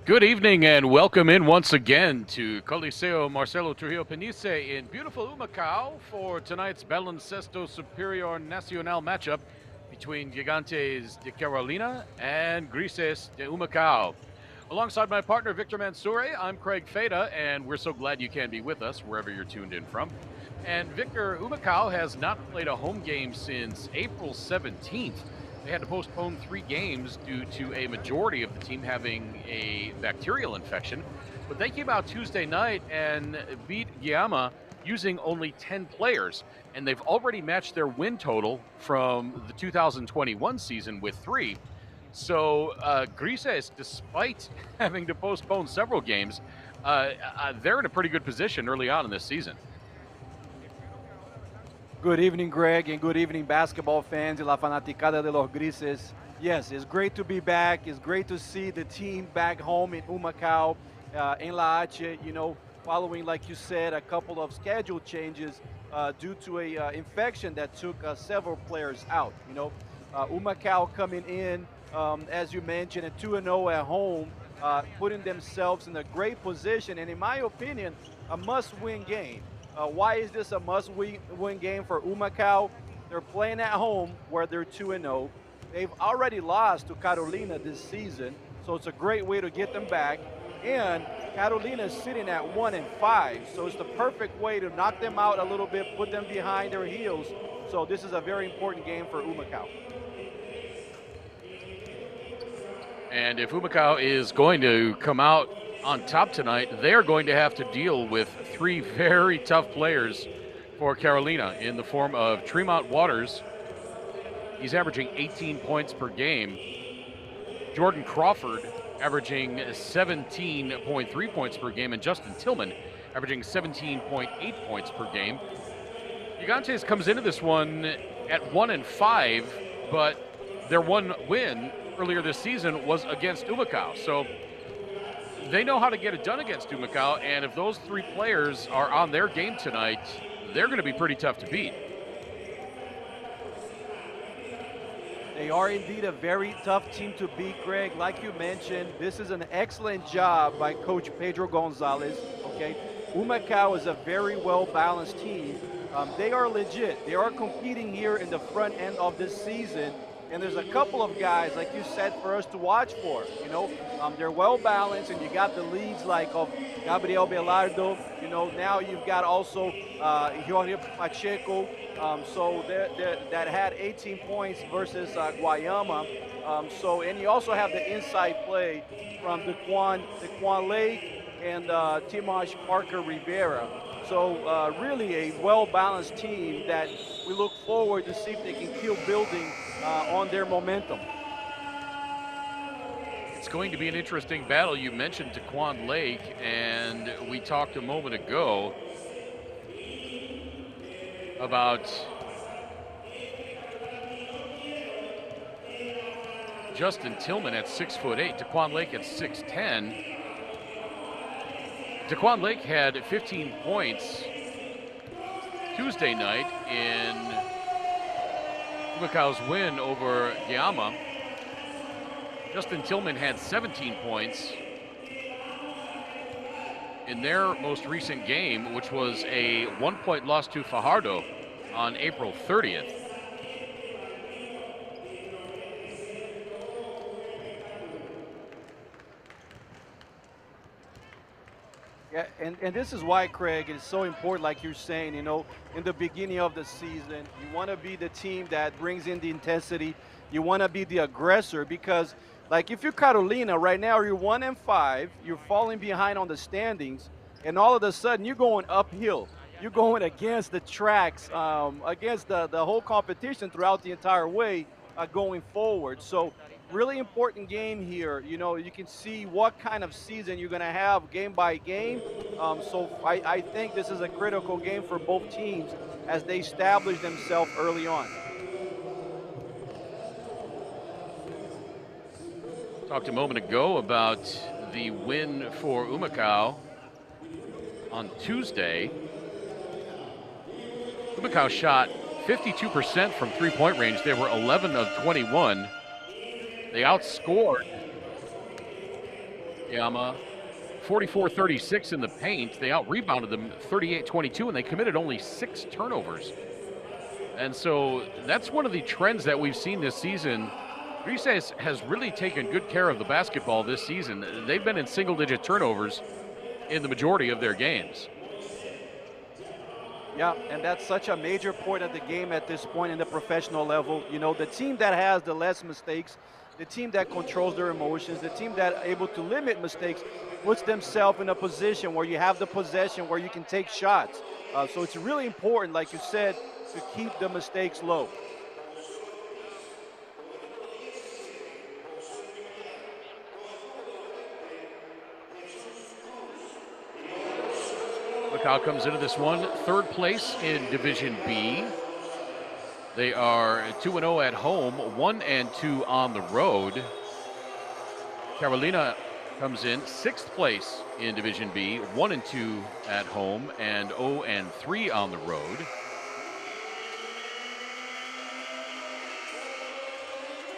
Good evening and welcome in once again to Coliseo Marcelo Trujillo Panisse in beautiful Humacao for tonight's Baloncesto Superior Nacional matchup between Gigantes de Carolina and Grises de Humacao. Alongside my partner Victor Mansoure, I'm Craig Feda, and we're so glad you can be with us wherever you're tuned in from. And Victor, Humacao has not played a home game since April 17th. They had to postpone 3 games due to a majority of the team having a bacterial infection. But they came out Tuesday night and beat Guayama using only 10 players. And they've already matched their win total from the 2021 season with 3. So Grises, despite having to postpone several games, they're in a pretty good position early on in this season. Good evening, Greg, and good evening, basketball fans y la fanaticada de los Grises. Yes, it's great to be back. It's great to see the team back home in Humacao, in La H, following, like you said, a couple of schedule changes due to a infection that took several players out. Humacao coming in, as you mentioned, at 2-0 at home, putting themselves in a great position, and in my opinion, a must-win game. Why is this a must-win game for Humacao? They're playing at home where they're 2-0. They've already lost to Carolina this season, so it's a great way to get them back. And Carolina is sitting at 1-5, so it's the perfect way to knock them out a little bit, put them behind their heels. So this is a very important game for Humacao. And if Humacao is going to come out on top tonight, they're going to have to deal with 3 very tough players for Carolina in the form of Tremont Waters. He's averaging 18 points per game. Jordan Crawford averaging 17.3 points per game, and Justin Tillman averaging 17.8 points per game. Gigantes comes into this one at 1-5, but their one win earlier this season was against Humacao. So they know how to get it done against Humacao, and if those 3 players are on their game tonight, they're going to be pretty tough to beat. They are indeed a very tough team to beat, Greg. Like you mentioned, this is an excellent job by Coach Pedro Gonzalez. Okay, Humacao is a very well-balanced team. They are legit. They are competing here in the front end of this season. And there's a couple of guys, like you said, for us to watch for. They're well balanced, and you got the leads like of Gabriel Belardo. Now you've got also Jorge Pacheco. So that had 18 points versus Guayama. And you also have the inside play from Daquan Lake and Timosh Parker Rivera. So really a well-balanced team that we look forward to see if they can keep building on their momentum. It's going to be an interesting battle. You mentioned Daquan Lake, and we talked a moment ago about Justin Tillman at 6'8", Daquan Lake at 6'10". Daquan Lake had 15 points Tuesday night in Humacao's win over Guayama. Justin Tillman had 17 points in their most recent game, which was a 1-point loss to Fajardo on April 30th. Yeah, and this is why, Craig, it's so important, like you're saying, in the beginning of the season, you want to be the team that brings in the intensity. You want to be the aggressor because, like, if you're Carolina, right now you're 1-5, you're falling behind on the standings, and all of a sudden you're going uphill. You're going against the tracks, against the whole competition throughout the entire way going forward. So really important game here. You can see what kind of season you're going to have game by game. So I think this is a critical game for both teams as they establish themselves early on. Talked a moment ago about the win for Humacao on Tuesday. Humacao shot 52% from three-point range. They were 11 of 21. They outscored Yama, 44-36 in the paint. They out-rebounded them 38-22, and they committed only 6 turnovers. And so that's one of the trends that we've seen this season. Grises has really taken good care of the basketball this season. They've been in single-digit turnovers in the majority of their games. Yeah, and that's such a major point of the game at this point in the professional level. You know, the team that has the less mistakes, the team that controls their emotions, the team that able to limit mistakes, puts themselves in a position where you have the possession where you can take shots. So it's really important, like you said, to keep the mistakes low. Humacao comes into this one, 3rd place in Division B. They are 2-0 at home, 1-2 on the road. Carolina comes in 6th place in Division B, 1-2 at home and 0-3 on the road.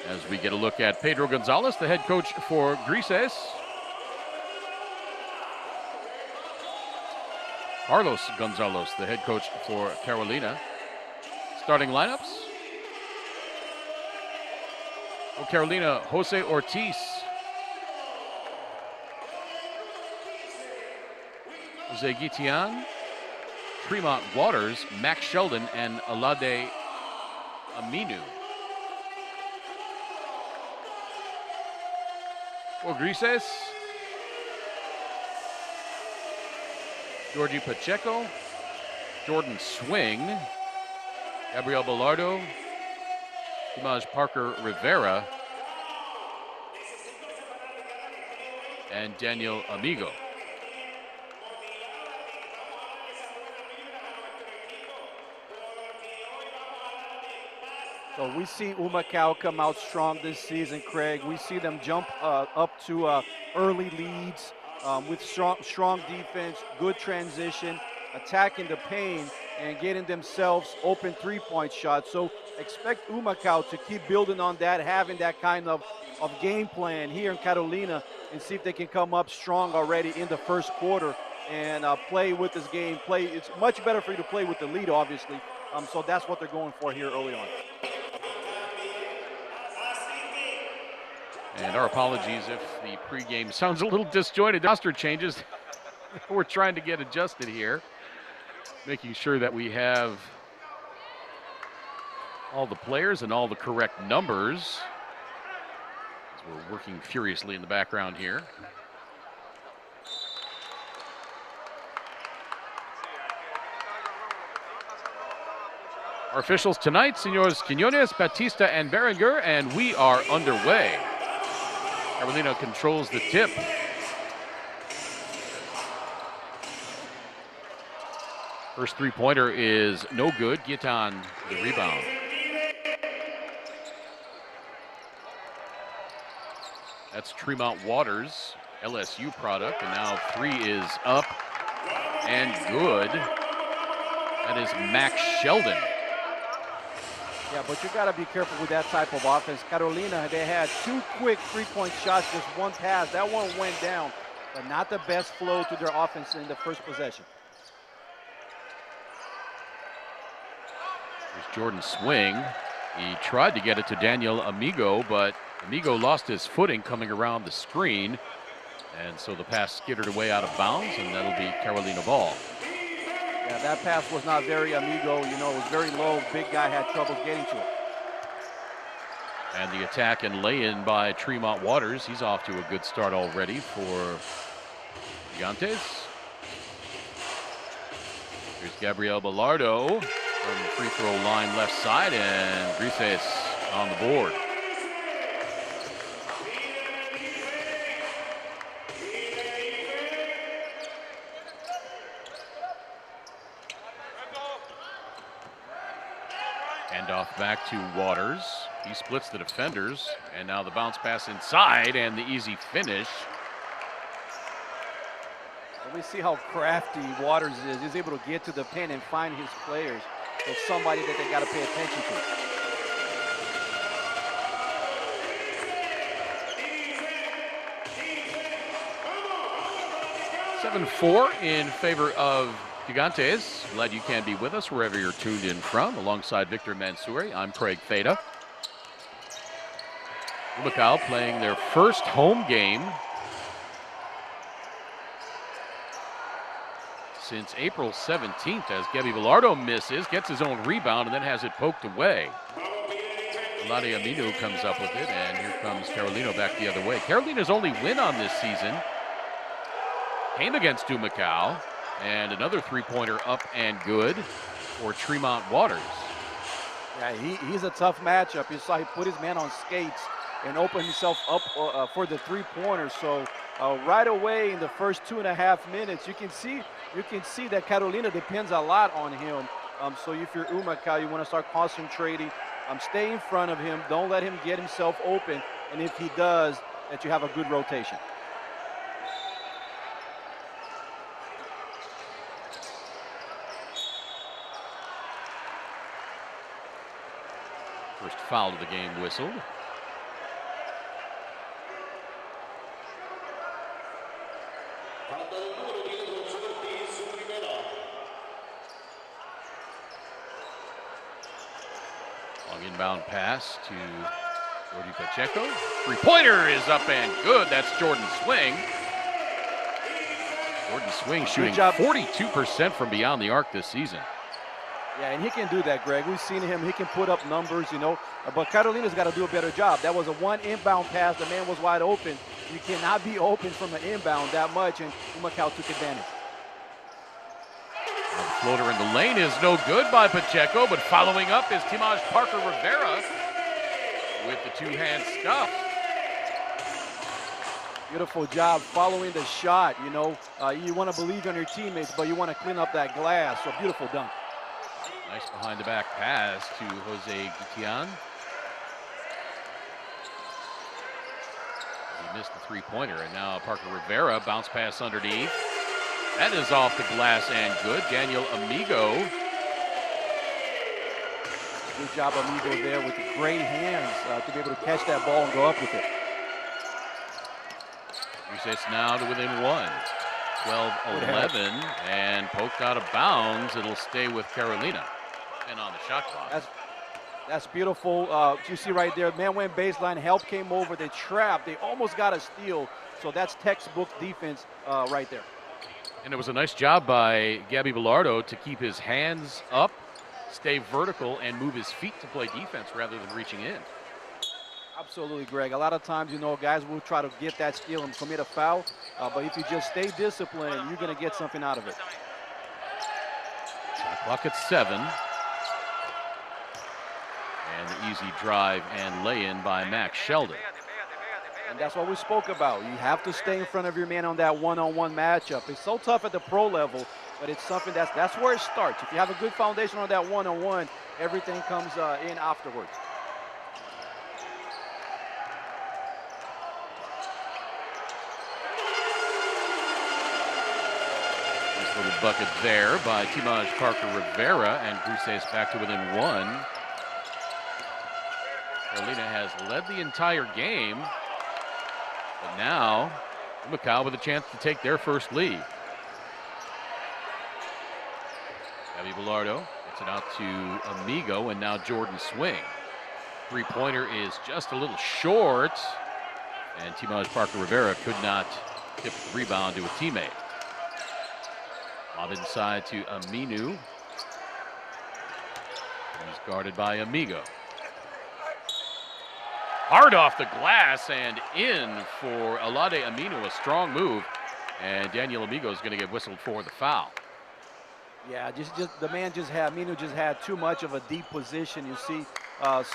As we get a look at Pedro Gonzalez, the head coach for Grises. Carlos Gonzalez, the head coach for Carolina. Starting lineups. For Carolina, Jose Ortiz. Jose Guitian, Tremont Waters, Max Sheldon, and Alade Aminu. For Grises, Georgie Pacheco, Jordan Swing, Gabriel Bilardo, Tomas Parker Rivera, and Daniel Amigo. So we see Humacao come out strong this season, Craig. We see them jump up to early leads with strong defense, good transition, attacking the paint, and getting themselves open three-point shots. So expect Humacao to keep building on that, having that kind of game plan here in Carolina, and see if they can come up strong already in the first quarter and play with this game. It's much better for you to play with the lead, obviously. So that's what they're going for here early on. And our apologies if the pregame sounds a little disjointed. Roster changes. We're trying to get adjusted here, making sure that we have all the players and all the correct numbers. As we're working furiously in the background here. Our officials tonight, Senors Quinones, Batista, and Berenger, and we are underway. Carolina controls the tip. First three-pointer is no good. Gitan, the rebound. That's Tremont Waters, LSU product, and now 3 is up and good. That is Max Sheldon. Yeah, but you got to be careful with that type of offense. Carolina, they had 2 quick three-point shots, just 1 pass. That one went down, but not the best flow to their offense in the first possession. Here's Jordan Swing. He tried to get it to Daniel Amigo, but Amigo lost his footing coming around the screen. And so the pass skittered away out of bounds, and that'll be Carolina ball. Yeah, that pass was not very Amigo. You know, it was very low. Big guy had trouble getting to it. And the attack and lay-in by Tremont Waters. He's off to a good start already for Gigantes. Here's Gabriel Bilardo from the free throw line left side, and Grises on the board. Handoff back to Waters. He splits the defenders, and now the bounce pass inside and the easy finish. And we see how crafty Waters is. He's able to get to the pin and find his players. So somebody that they got to pay attention to. 7-4 in favor of Gigantes. Glad you can be with us wherever you're tuned in from. Alongside Victor Mansouri, I'm Craig Feda. Humacao playing their first home game since April 17th as Gabby Velardo misses, gets his own rebound, and then has it poked away. Lade Aminu comes up with it, and here comes Carolina back the other way. Carolina's only win on this season came against Humacao, and another three-pointer up and good for Tremont Waters. Yeah, he's a tough matchup. You saw he put his man on skates and opened himself up for the three-pointer. So right away in the first 2.5 minutes, you can see that Carolina depends a lot on him. So if you're Humacao, you want to start concentrating. Stay in front of him. Don't let him get himself open. And if he does, that you have a good rotation. First foul of the game whistled. Long inbound pass to Jordi Pacheco. Three-pointer is up and good. That's Jordan Swing. Jordan Swing shooting 42% from beyond the arc this season. Yeah, and he can do that, Greg. We've seen him. He can put up numbers, you know. But Carolina's got to do a better job. That was a one inbound pass. The man was wide open. You cannot be open from an inbound that much, and Humacao took advantage. Well, the floater in the lane is no good by Pacheco, but following up is Timaj Parker Rivera with the two-hand stuff. Beautiful job following the shot. You know, you want to believe in your teammates, but you want to clean up that glass. So beautiful dunk. Nice behind-the-back pass to Jose Gutian. He missed the three-pointer, and now Parker Rivera bounce pass underneath. That is off the glass and good. Daniel Amigo. Good job, Amigo, there with the great hands to be able to catch that ball and go up with it. Resets now to within one. 12-11, and poked out of bounds. It'll stay with Carolina. And on the shot clock. That's beautiful. You see right there, man went baseline, help came over, they trapped, they almost got a steal. So that's textbook defense right there. And it was a nice job by Gabby Velardo to keep his hands up, stay vertical, and move his feet to play defense rather than reaching in. Absolutely, Greg. A lot of times, you know, guys will try to get that steal and commit a foul, but if you just stay disciplined, you're going to get something out of it. Shot clock at 7. And the easy drive and lay-in by Max Sheldon. And that's what we spoke about. You have to stay in front of your man on that one-on-one matchup. It's so tough at the pro level, but it's something that's where it starts. If you have a good foundation on that one-on-one, everything comes in afterwards. Nice little bucket there by Timaj Parker Rivera, and Grises back to within one. Carolina has led the entire game, but now Humacao with a chance to take their first lead. Gabby Velardo gets it out to Amigo, and now Jordan Swing. Three-pointer is just a little short, and Timaj Parker Rivera could not tip the rebound to a teammate. Lob inside to Aminu. He's guarded by Amigo. Hard off the glass and in for Alade Aminu, a strong move, and Daniel Amigo is going to get whistled for the foul. Yeah, just the man Aminu just had too much of a deep position, you see.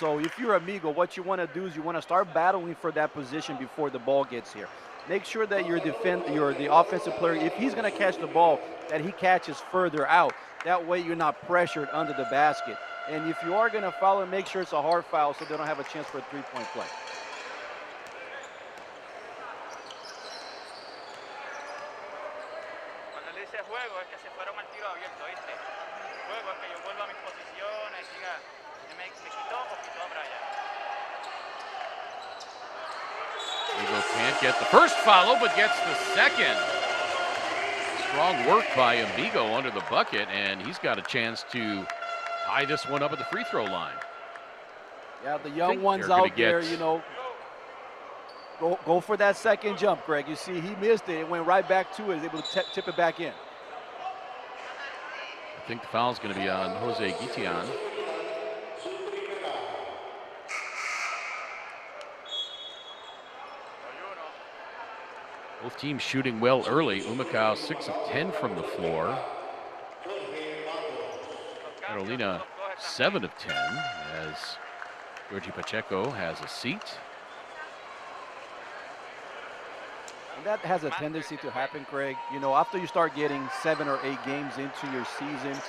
So if you're Amigo, what you want to do is you want to start battling for that position before the ball gets here. Make sure that you're the offensive player, if he's going to catch the ball, that he catches further out. That way you're not pressured under the basket. And if you are going to foul him, make sure it's a hard foul so they don't have a chance for a three-point play. Cuando le dice juego es que se fueron al tiro abierto, ¿viste? Juego es que yo vuelva a mis posiciones, diga, me quitó o quitó a Brian. Eagle can't get the first follow, but gets the second. Strong work by Amigo under the bucket, and he's got a chance to tie this one up at the free throw line. Yeah, the young ones out there, you know, go for that second jump, Greg. You see, he missed it. It went right back to it. He was able to tip it back in. I think the foul's going to be on Jose Guitian. Both teams shooting well early. Humacao 6 of 10 from the floor. Carolina 7 of 10 as Georgie Pacheco has a seat. And that has a tendency to happen, Craig. You know, after you start getting 7 or 8 games into your season,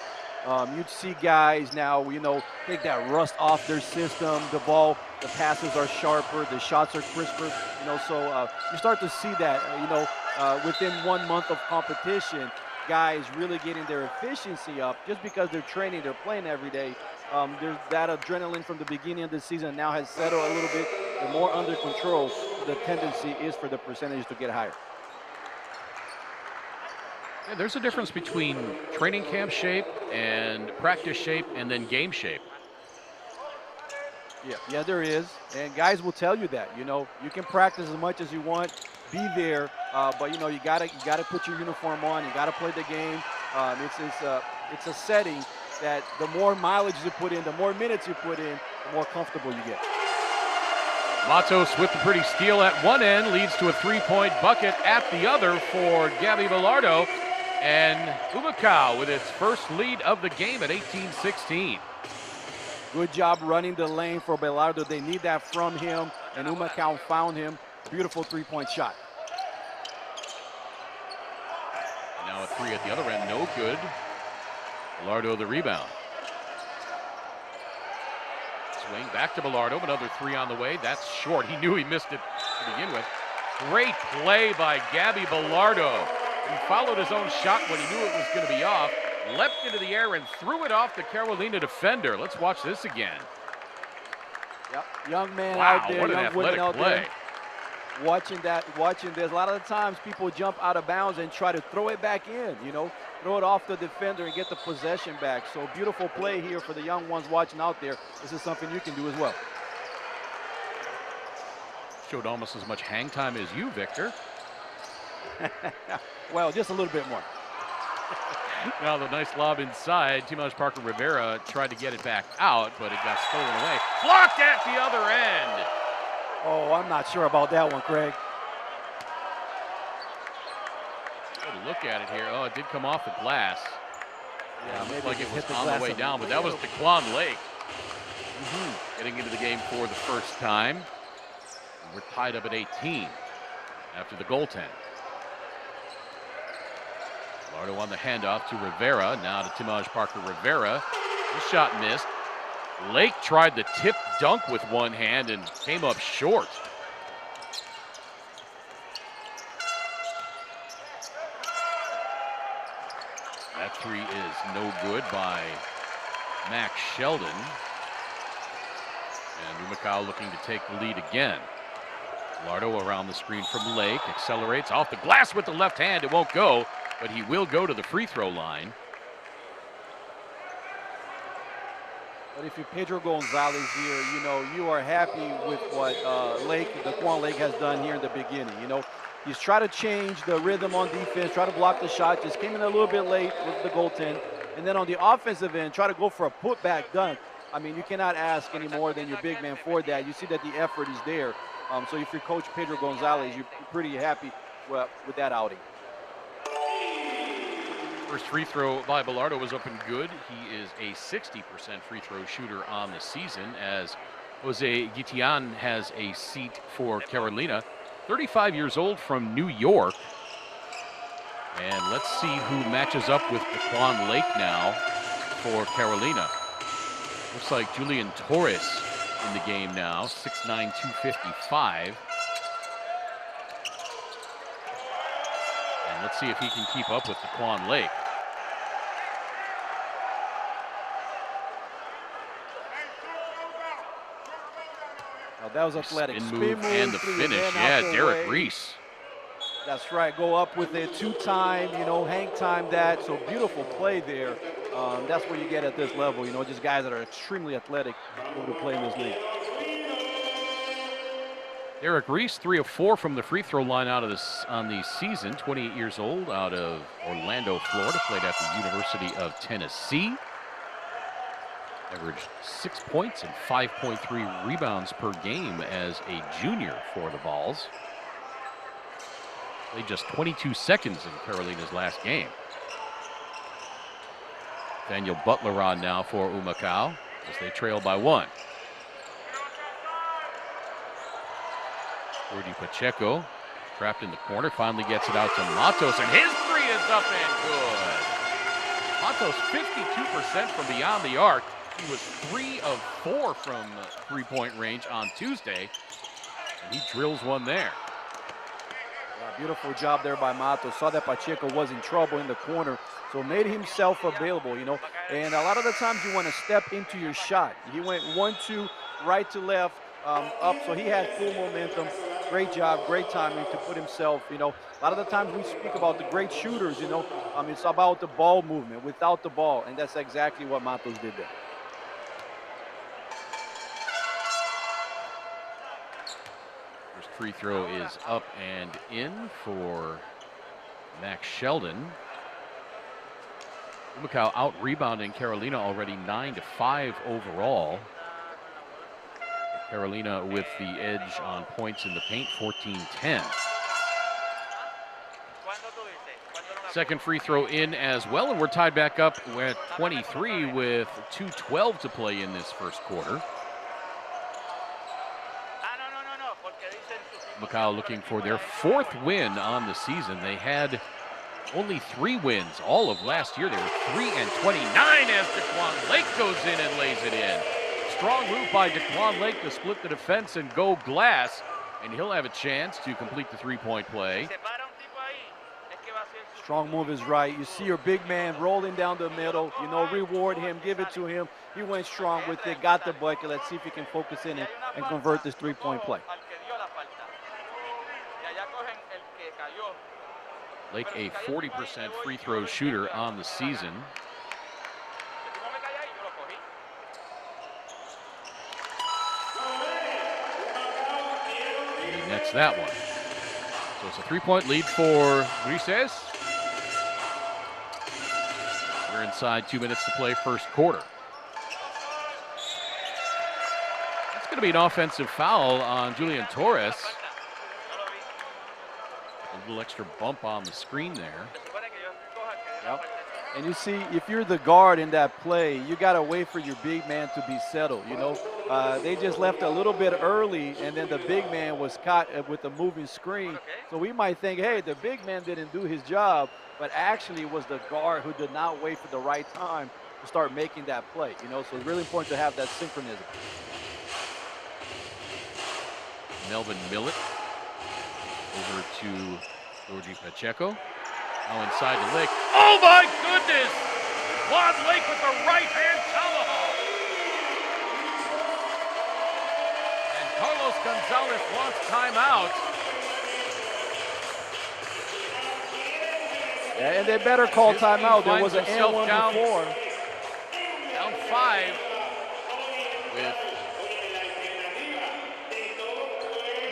you'd see guys now, you know, take that rust off their system. The passes are sharper, the shots are crisper. You know, so you start to see that, you know, within 1 month of competition, guys really getting their efficiency up just because they're training, they're playing every day. There's that adrenaline from the beginning of the season now has settled a little bit. They're more under control. The tendency is for the percentage to get higher. Yeah, there's a difference between training camp shape and practice shape and then game shape. Yeah, there is. And guys will tell you that. You know, you can practice as much as you want, be there, but you know, you gotta put your uniform on. You gotta play the game. It's a setting that the more mileage you put in, the more minutes you put in, the more comfortable you get. Matos with the pretty steal at one end leads to a three-point bucket at the other for Gabby Velardo. And Humacao with its first lead of the game at 18-16. Good job running the lane for Velardo. They need that from him, and Humacao found him. Beautiful three-point shot. Now a three at the other end, no good. Velardo the rebound. Swing back to Velardo, another three on the way. That's short. He knew he missed it to begin with. Great play by Gabby Velardo. He followed his own shot when he knew it was going to be off, leapt into the air and threw it off the Carolina defender. Let's watch this again. Yep, young man wow, out there, what an young women athletic out play. there. Watching this. A lot of the times people jump out of bounds and try to throw it back in, you know, throw it off the defender and get the possession back. So beautiful play here for the young ones watching out there. This is something you can do as well. Showed almost as much hang time as you, Victor. Well, just a little bit more. Now the nice lob inside. Timaj Parker Rivera tried to get it back out, but it got stolen away. Blocked at the other end. Oh, I'm not sure about that one, Craig. Good look at it here. Oh, it did come off the glass. Yeah, it maybe looked like it was hit the on the glass way a down, but little that was DeQuan Lake. Getting into the game for the first time. And we're tied up at 18 after the goaltend. Velardo on the handoff to Rivera. Now to Timaj Parker Rivera. His shot missed. Lake tried the tip dunk with one hand and came up short. That three is no good by Max Sheldon. And Humacao looking to take the lead again. Velardo around the screen from Lake, accelerates off the glass with the left hand. It won't go, but he will go to the free throw line. But if you're Pedro Gonzalez here, you know, you are happy with what DeQuan Lake has done here in the beginning. You know, he's tried to change the rhythm on defense, try to block the shot, just came in a little bit late with the goaltend. And then on the offensive end, try to go for a putback dunk. I mean, you cannot ask any more than your big man for that. You see that the effort is there. So if you're Coach Pedro Gonzalez, you're pretty happy with that outing. First free throw by Velardo was up and good. He is a 60% free throw shooter on the season, as Jose Guitian has a seat for Carolina. 35 years old from New York. And let's see who matches up with DeQuan Lake now for Carolina. Looks like Julian Torres in the game now, 6'9", 255. And let's see if he can keep up with DeQuan Lake. Now that was athletic. Spin Spin move and the finish. Yeah, Derek Reese. That's right. Go up with it 2-time, hang time that. So beautiful play there. That's what you get at this level, just guys that are extremely athletic able to play in this league. Derek Reese, 3 of 4 from the free throw line out of this on the season. 28 years old, out of Orlando, Florida. Played at the University of Tennessee. Averaged 6 points and 5.3 rebounds per game as a junior for the Vols. Played just 22 seconds in Carolina's last game. Daniel Butler on now for Humacao as they trail by 1. Rudy Pacheco trapped in the corner, finally gets it out to Matos, and his three is up and good. Matos 52% from beyond the arc. He was 3 of 4 from three-point range on Tuesday, and he drills one there. Yeah, beautiful job there by Matos. Saw that Pacheco was in trouble in the corner, so made himself available, And a lot of the times you want to step into your shot. He went 1-2, right to left, up, so he had full momentum. Great job, great timing to put himself, A lot of the times we speak about the great shooters, it's about the ball movement without the ball, and that's exactly what Matos did there. First free throw is up and in for Max Sheldon. Humacao out rebounding Carolina already 9-5 overall. Carolina with the edge on points in the paint, 14-10. Second free throw in as well, and we're tied back up at 23 with 2:12 to play in this first quarter. Humacao looking for their 4th win on the season. They had only 3 wins all of last year. They were 3-29 as Daquan Lake goes in and lays it in. Strong move by Daquan Lake to split the defense and go glass, and he'll have a chance to complete the three-point play. Strong move is right. You see your big man rolling down the middle, reward him, give it to him. He went strong with it, got the bucket. Let's see if he can focus in and convert this three-point play. Lake a 40% free throw shooter on the season. He nets that one. So it's a 3-point lead for Grises. We're inside 2 minutes to play first quarter. That's going to be an offensive foul on Julian Torres. A little extra bump on the screen there. Yep. And you see, if you're the guard in that play, you got to wait for your big man to be settled, They just left a little bit early, and then the big man was caught with a moving screen. So we might think, hey, the big man didn't do his job, but actually it was the guard who did not wait for the right time to start making that play, So it's really important to have that synchronism. Melvin Millett over to Georgie Pacheco. Now inside the Lake. Oh my goodness! Juan Lake with the right hand tomahawk. And Carlos Gonzalez wants timeout. Yeah, and they better call timeout. There was an N1 down, before. Down 5 with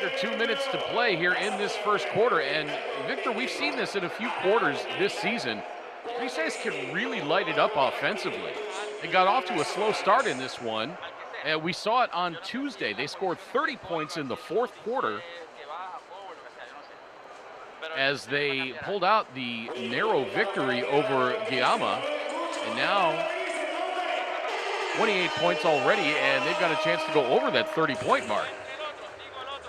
under 2 minutes to play here in this first quarter. And Victor, we've seen this in a few quarters this season. Grises can really light it up offensively. They got off to a slow start in this one. And we saw it on Tuesday. They scored 30 points in the fourth quarter as they pulled out the narrow victory over Guayama. And now 28 points already, and they've got a chance to go over that 30-point mark.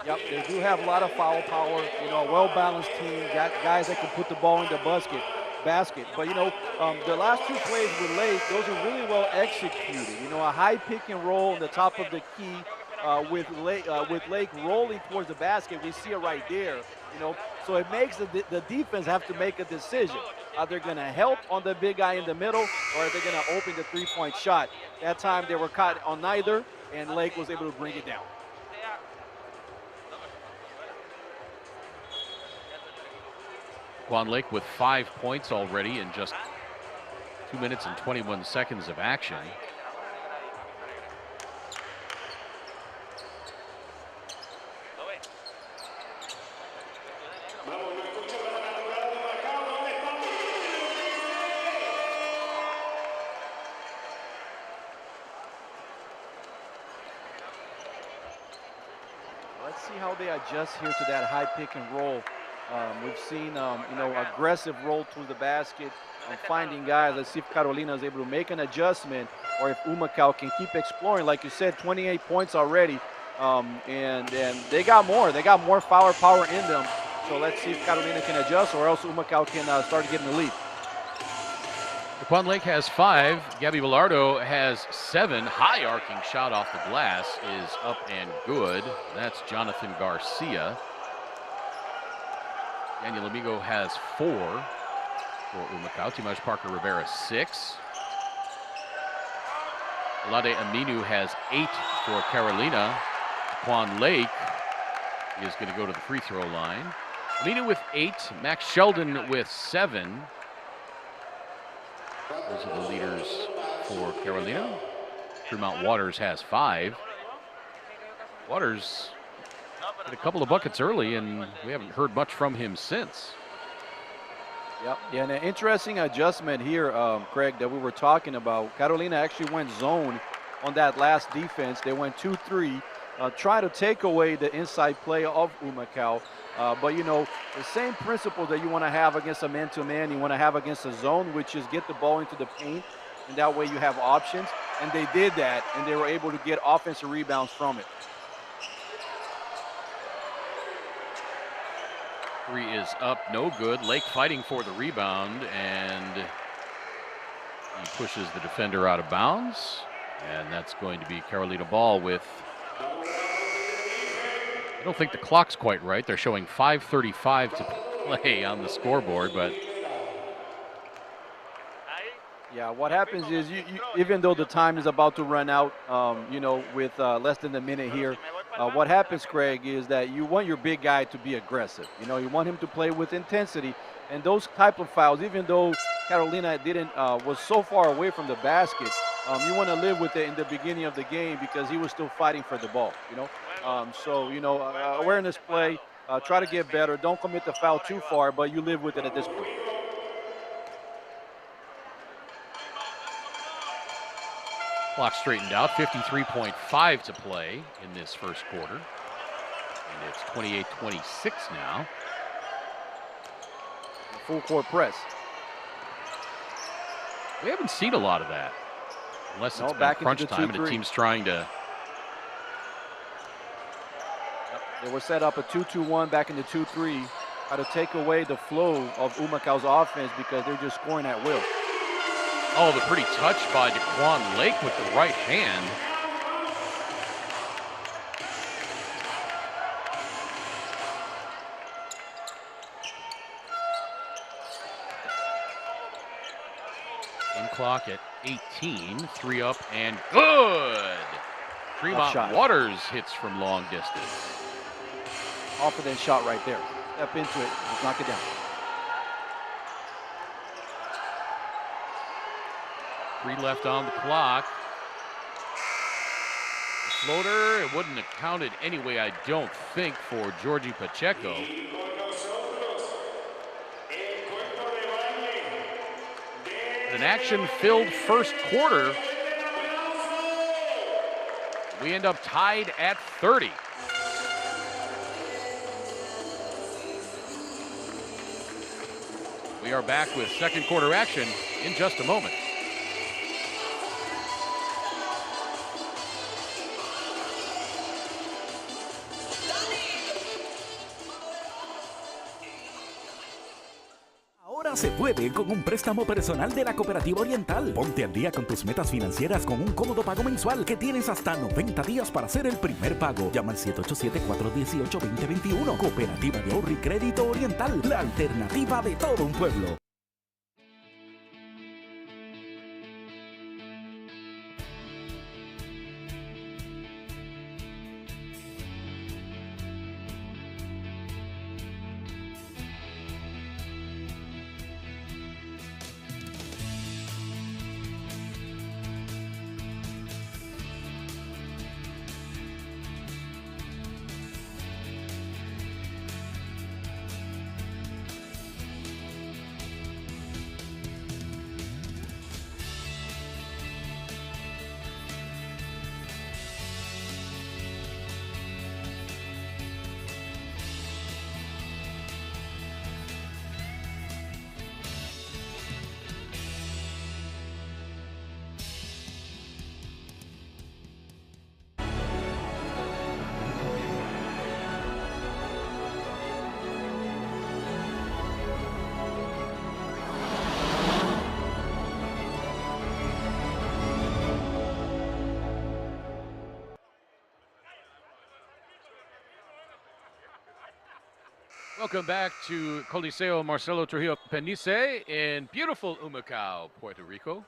Yep, they do have a lot of foul power, a well-balanced team, got guys that can put the ball in the basket. But, the last 2 plays with Lake, those are really well executed. A high pick and roll on the top of the key with Lake rolling towards the basket. We see it right there, So it makes the defense have to make a decision. Are they going to help on the big guy in the middle, or are they going to open the three-point shot? That time they were caught on neither, and Lake was able to bring it down. Quan Lake with 5 points already in just 2 minutes and 21 seconds of action. Let's see how they adjust here to that high pick and roll. We've seen, aggressive roll to the basket, finding guys. Let's see if Carolina is able to make an adjustment, or if Humacao can keep exploring. Like you said, 28 points already, and they got more. They got more firepower in them. So let's see if Carolina can adjust, or else Humacao can start getting the lead. Quan Lake has 5. Gabby Velardo has 7. High arcing shot off the glass is up and good. That's Jonathan Garcia. Daniel Amigo has 4 for Humacao. Timaj Parker Rivera 6. Olade Aminu has 8 for Carolina. Quan Lake is going to go to the free throw line. Aminu with 8. Max Sheldon with 7. Those are the leaders for Carolina. Tremont Waters has 5. Waters had a couple of buckets early, and we haven't heard much from him since. Yep, yeah, and an interesting adjustment here, Craig, that we were talking about. Carolina actually went zone on that last defense. They went 2-3, try to take away the inside play of Humacao. But, the same principle that you want to have against a man-to-man, you want to have against a zone, which is get the ball into the paint, and that way you have options. And they did that, and they were able to get offensive rebounds from it. 3 is up, no good. Lake fighting for the rebound, and he pushes the defender out of bounds. And that's going to be Carolina ball with, I don't think the clock's quite right. They're showing 5:35 to play on the scoreboard, but yeah, what happens is even though the time is about to run out, with less than a minute here, what happens, Craig, is that you want your big guy to be aggressive. You want him to play with intensity, and those type of fouls, even though Carolina was so far away from the basket, you want to live with it in the beginning of the game because he was still fighting for the ball. Awareness play, try to get better. Don't commit the foul too far, but you live with it at this point. clock straightened out. 53.5 to play in this first quarter. And it's 28-26 now. Full court press. We haven't seen a lot of that. Unless it's been back crunch into the time and a team's trying to. They were set up a 2-2-1 back into 2-3. How to take away the flow of Humacao's offense because they're just scoring at will. Oh, the pretty touch by DeQuan Lake with the right hand. In clock at 18, 3 up and good. Tremont Waters hits from long distance. Confident shot right there. Step into it, just knock it down. Three left on the clock. The floater, it wouldn't have counted anyway, I don't think, for Georgie Pacheco. An action-filled first quarter. We end up tied at 30. We are back with second quarter action in just a moment. Se puede con un préstamo personal de la Cooperativa Oriental. Ponte al día con tus metas financieras con un cómodo pago mensual que tienes hasta 90 días para hacer el primer pago. Llama al 787-418-2021. Cooperativa de Ahorro y Crédito Oriental, la alternativa de todo un pueblo. Welcome back to Coliseo Marcelo Trujillo Panisse in beautiful Humacao, Puerto Rico.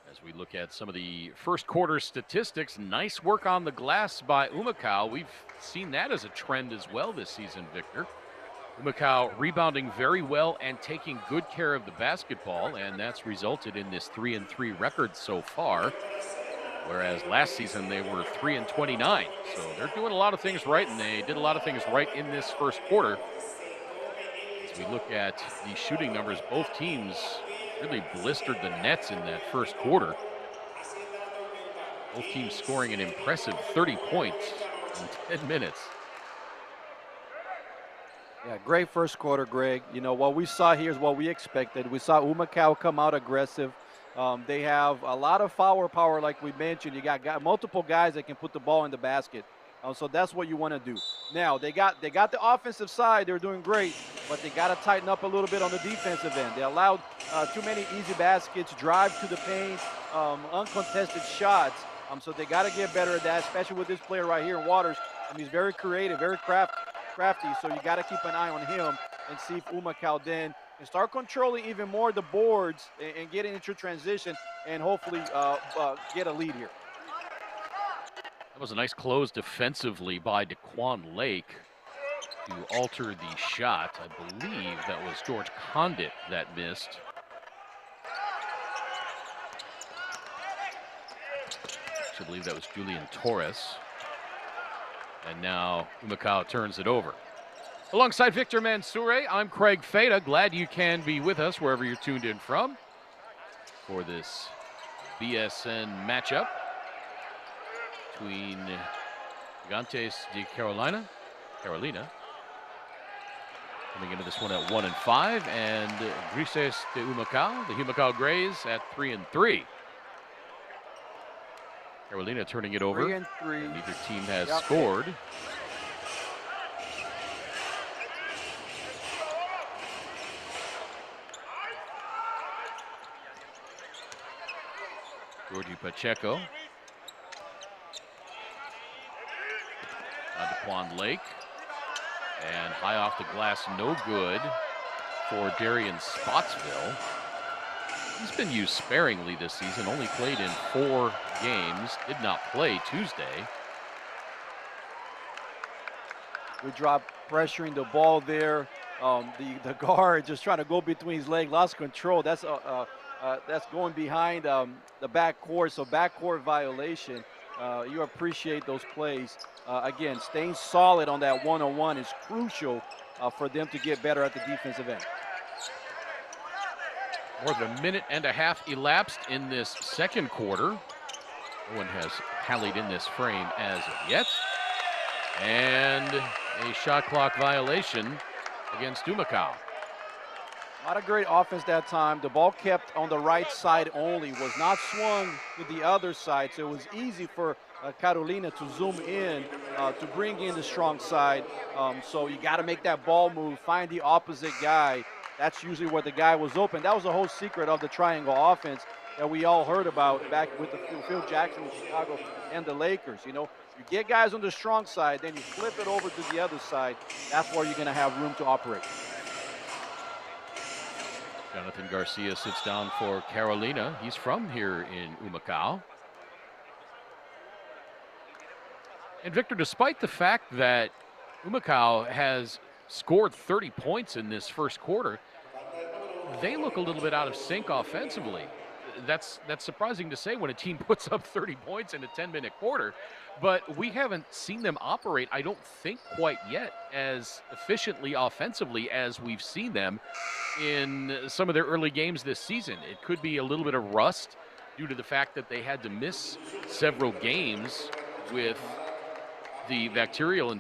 As we look at some of the first quarter statistics, nice work on the glass by Humacao. We've seen that as a trend as well this season, Victor. Humacao rebounding very well and taking good care of the basketball, and that's resulted in this 3-3 record so far. Whereas last season they were 3-29. So they're doing a lot of things right, and they did a lot of things right in this first quarter. As we look at the shooting numbers, both teams really blistered the nets in that first quarter. Both teams scoring an impressive 30 points in 10 minutes. Yeah, great first quarter, Greg. You know, what we saw here is what we expected. We saw Humacao come out aggressive. They have a lot of power, like we mentioned. You got multiple guys that can put the ball in the basket. So that's what you want to do. Now, they got the offensive side. They're doing great, but they got to tighten up a little bit on the defensive end. They allowed too many easy baskets, drive to the paint, uncontested shots. So they got to get better at that, especially with this player right here, Waters. He's very creative, very crafty, so you got to keep an eye on him and see if Humacao then and start controlling even more the boards and getting into transition and hopefully get a lead here. That was a nice close defensively by Daquan Lake to alter the shot. I believe that was George Condit that missed. I believe that was Julian Torres. And now Humacao turns it over. Alongside Victor Mansoure, I'm Craig Feta. Glad you can be with us wherever you're tuned in from for this BSN matchup between Gigantes de Carolina, coming into this one at 1-5, and Grises de Humacao, the Humacao Grays at 3-3. Carolina turning it over. 3-3. And neither team has scored. Georgie Pacheco. Daquan Lake. And high off the glass, no good for Darian Spottsville. He's been used sparingly this season, only played in 4 games, did not play Tuesday. Good job pressuring the ball there. The guard just trying to go between his legs, lost control. That's going behind the backcourt, so backcourt violation. You appreciate those plays. Again, staying solid on that one-on-one is crucial for them to get better at the defensive end. More than a minute and a half elapsed in this second quarter. No one has tallied in this frame as of yet. And a shot clock violation against Humacao. A lot of great offense that time. The ball kept on the right side only, was not swung to the other side, so it was easy for Carolina to zoom in, to bring in the strong side. So you got to make that ball move, find the opposite guy. That's usually where the guy was open. That was the whole secret of the triangle offense that we all heard about back with the Phil Jackson in Chicago and the Lakers. You know, you get guys on the strong side, then you flip it over to the other side. That's where you're going to have room to operate. Jonathan Garcia sits down for Carolina. He's from here in Humacao. And Victor, despite the fact that Humacao has scored 30 points in this first quarter, they look a little bit out of sync offensively. That's surprising to say when a team puts up 30 points in a 10-minute quarter, but we haven't seen them operate, I don't think, quite yet as efficiently offensively as we've seen them in some of their early games this season. It could be a little bit of rust due to the fact that they had to miss several games with the bacterial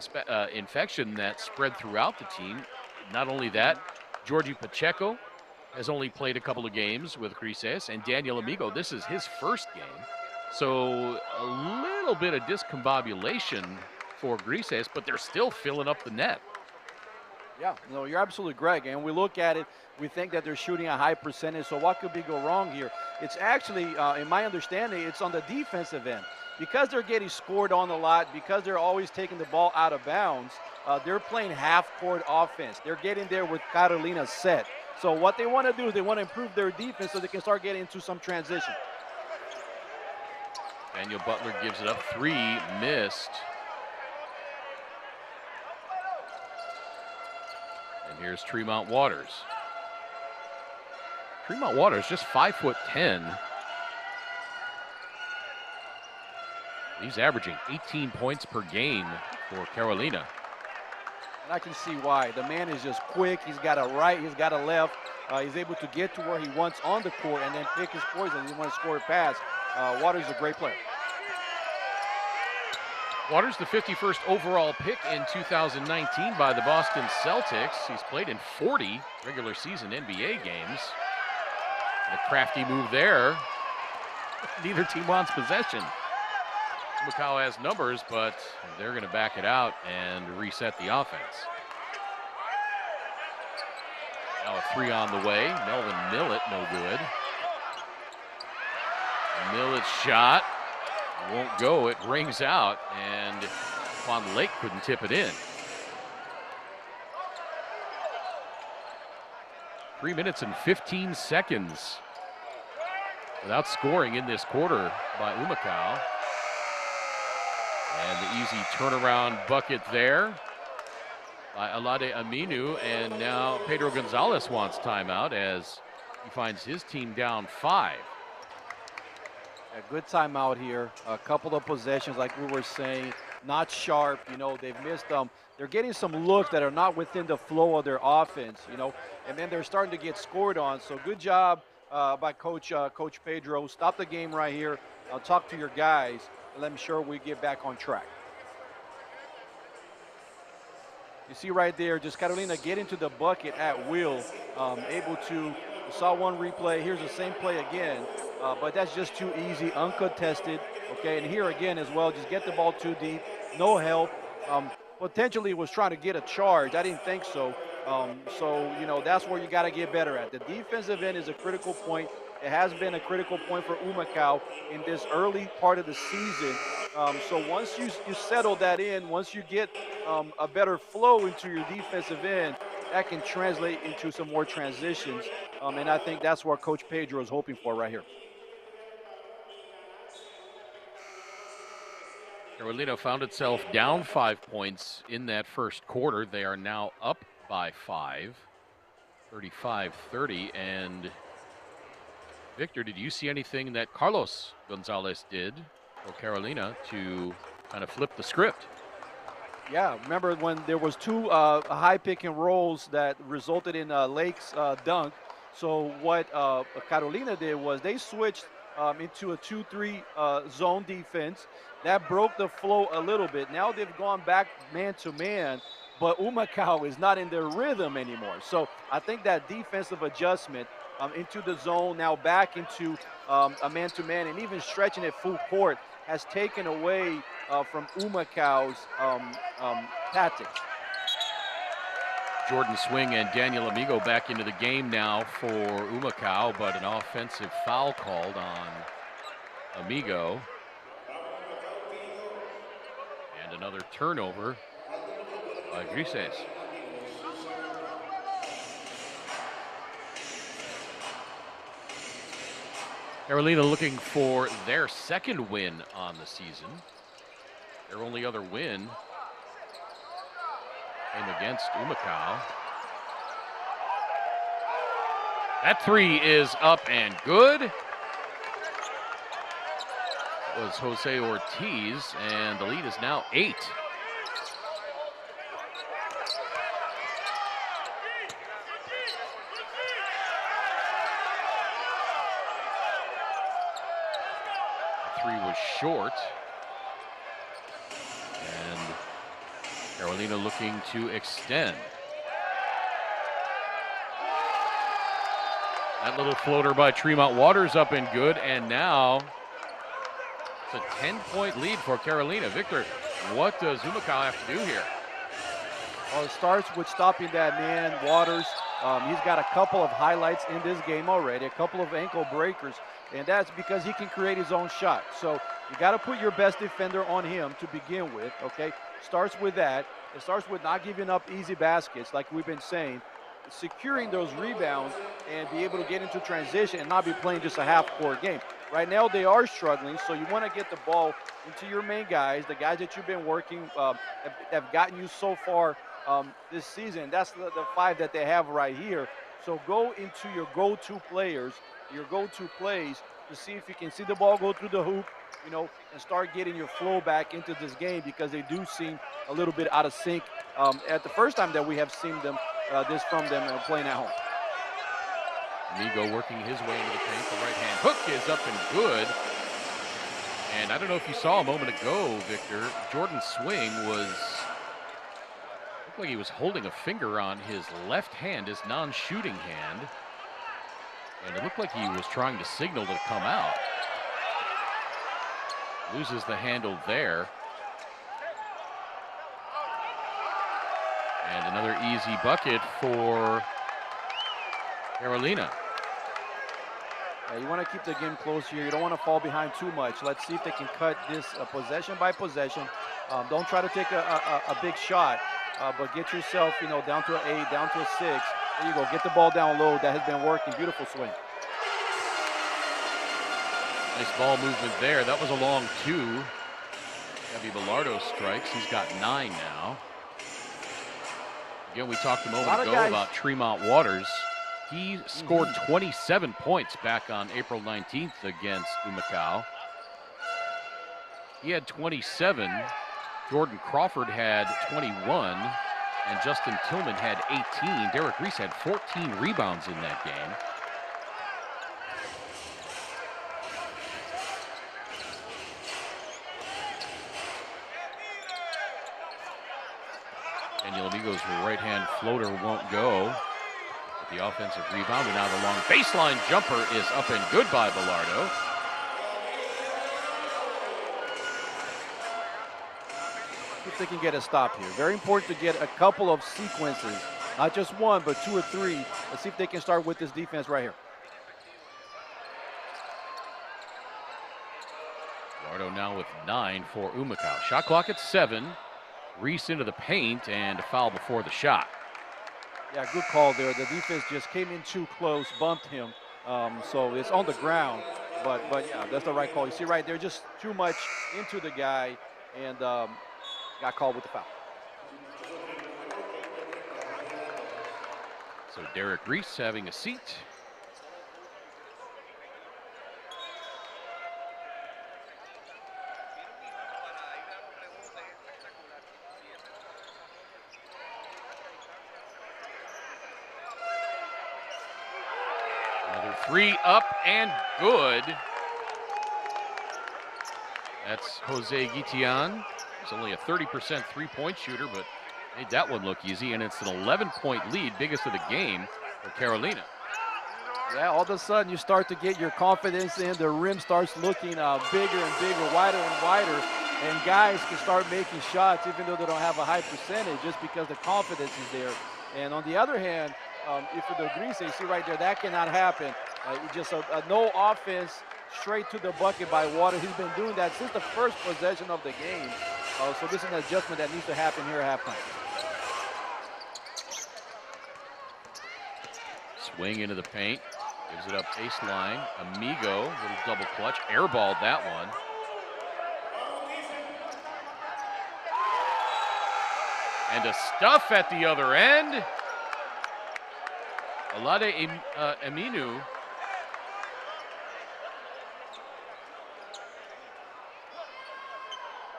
infection that spread throughout the team. Not only that, Georgie Pacheco has only played a couple of games with Grises, and Daniel Amigo, this is his first game. So a little bit of discombobulation for Grises, but they're still filling up the net. Yeah, no, you're absolutely correct. And we look at it, we think that they're shooting a high percentage, so what could go wrong here? It's actually, in my understanding, it's on the defensive end. because they're getting scored on a lot, because they're always taking the ball out of bounds, they're playing half-court offense. They're getting there with Carolina's set. So what they want to do is they want to improve their defense so they can start getting into some transition. Daniel Butler gives it up. 3 missed. And here's Tremont Waters. Tremont Waters just 5'10". He's averaging 18 points per game for Carolina. And I can see why. The man is just quick. He's got a right, he's got a left. He's able to get to where he wants on the court and then pick his poison. He wants to score a pass. Waters is a great player. Waters, the 51st overall pick in 2019 by the Boston Celtics. He's played in 40 regular season NBA games. And a crafty move there. Neither team wants possession. Humacao has numbers, but they're going to back it out and reset the offense. Now a 3 on the way. Melvin Millett, no good. Millett's shot won't go. It rings out, and Quan Lake couldn't tip it in. 3 minutes and 15 seconds without scoring in this quarter by Humacao. And the easy turnaround bucket there by Alade Aminu. And now Pedro Gonzalez wants timeout as he finds his team down 5. A good timeout here. A couple of possessions, like we were saying, not sharp. You know, they've missed them. They're getting some looks that are not within the flow of their offense, you know, and then they're starting to get scored on. So good job by Coach Pedro. Stop the game right here. Talk to your guys. Let me sure we get back on track. You see right there, just Carolina get into the bucket at will, able to, you saw one replay, here's the same play again, but that's just too easy, uncontested, okay, and here again as well, just get the ball too deep, no help, potentially was trying to get a charge, I didn't think so, so, you know, that's where you got to get better at. The defensive end is a critical point. It has been a critical point for Humacao in this early part of the season. So once you settle that in, once you get a better flow into your defensive end, that can translate into some more transitions. And I think that's what Coach Pedro is hoping for right here. Carolina found itself down 5 points in that first quarter. They are now up by 5, 35-30, and Victor, did you see anything that Carlos Gonzalez did for Carolina to kind of flip the script? Yeah, remember when there was 2 high pick and rolls that resulted in Lake's dunk. So what Carolina did was they switched into a 2-3 zone defense. That broke the flow a little bit. Now they've gone back man-to-man, but Humacao is not in their rhythm anymore. So I think that defensive adjustment into the zone, now back into a man-to-man, and even stretching it full court has taken away from Humacao's tactics. Jordan Swing and Daniel Amigo back into the game now for Humacao, but an offensive foul called on Amigo. And another turnover by Grises. Carolina looking for their second win on the season. Their only other win came against Humacao. That 3 is up and good. It was Jose Ortiz, and the lead is now 8. Was short, and Carolina looking to extend. That little floater by Tremont Waters up and good, and now it's a 10-point lead for Carolina. Victor, what does Humacao have to do here? Well, it starts with stopping that man, Waters. He's got a couple of highlights in this game already, a couple of ankle breakers, and that's because he can create his own shot. So, You got to put your best defender on him to begin with, okay? Starts with that. It starts with not giving up easy baskets like we've been saying, securing those rebounds and be able to get into transition and not be playing just a half-court game. Right now they are struggling, so you want to get the ball into your main guys, the guys that you've been working, have gotten you so far this season. That's the 5 that they have right here. So go into your go-to players, your go-to plays to see if you can see the ball go through the hoop, you know, and start getting your flow back into this game, because they do seem a little bit out of sync at the first time that we have seen them this from them playing at home. Amigo working his way into the paint. The right hand hook is up and good. And I don't know if you saw a moment ago, Victor, Jordan's swing looked like he was holding a finger on his left hand, his non-shooting hand. And it looked like he was trying to signal to come out. Loses the handle there. And another easy bucket for Carolina. Yeah, you want to keep the game close here. You don't want to fall behind too much. Let's see if they can cut this possession by possession. Don't try to take a big shot, but get yourself, you know, down to an 8, down to a 6. There you go. Get the ball down low. That has been working. Beautiful swing. Nice ball movement there. That was a long 2. Gabby Bilardo strikes. He's got 9 now. Again, we talked a moment ago about Tremont Waters. He scored 27 points back on April 19th against Humacao. He had 27. Jordan Crawford had 21. And Justin Tillman had 18. Derek Reese had 14 rebounds in that game. Daniel Amigo's right-hand floater won't go. But the offensive rebound, and now the long baseline jumper is up and good by Bilardo. If they can get a stop here. Very important to get a couple of sequences, not just one, but 2 or 3. Let's see if they can start with this defense right here. Bilardo now with 9 for Humacao. Shot clock at 7. Reese into the paint and a foul before the shot. Yeah, good call there. The defense just came in too close, bumped him. So it's on the ground, but yeah, that's the right call. You see right there, just too much into the guy, and got called with the foul. So Derek Reese having a seat. Another 3 up and good. That's Jose Guitian. He's only a 30% three-point shooter, but made that one look easy, and it's an 11-point lead, biggest of the game for Carolina. Yeah, all of a sudden you start to get your confidence in. The rim starts looking bigger and bigger, wider and wider, and guys can start making shots even though they don't have a high percentage, just because the confidence is there. And on the other hand, if the Grises, you see right there, that cannot happen. Just a no offense, straight to the bucket by Water. He's been doing that since the first possession of the game. So this is an adjustment that needs to happen here at halftime. Swing into the paint, gives it up baseline. Amigo, little double clutch, airballed that one. And a stuff at the other end. Alade Aminu.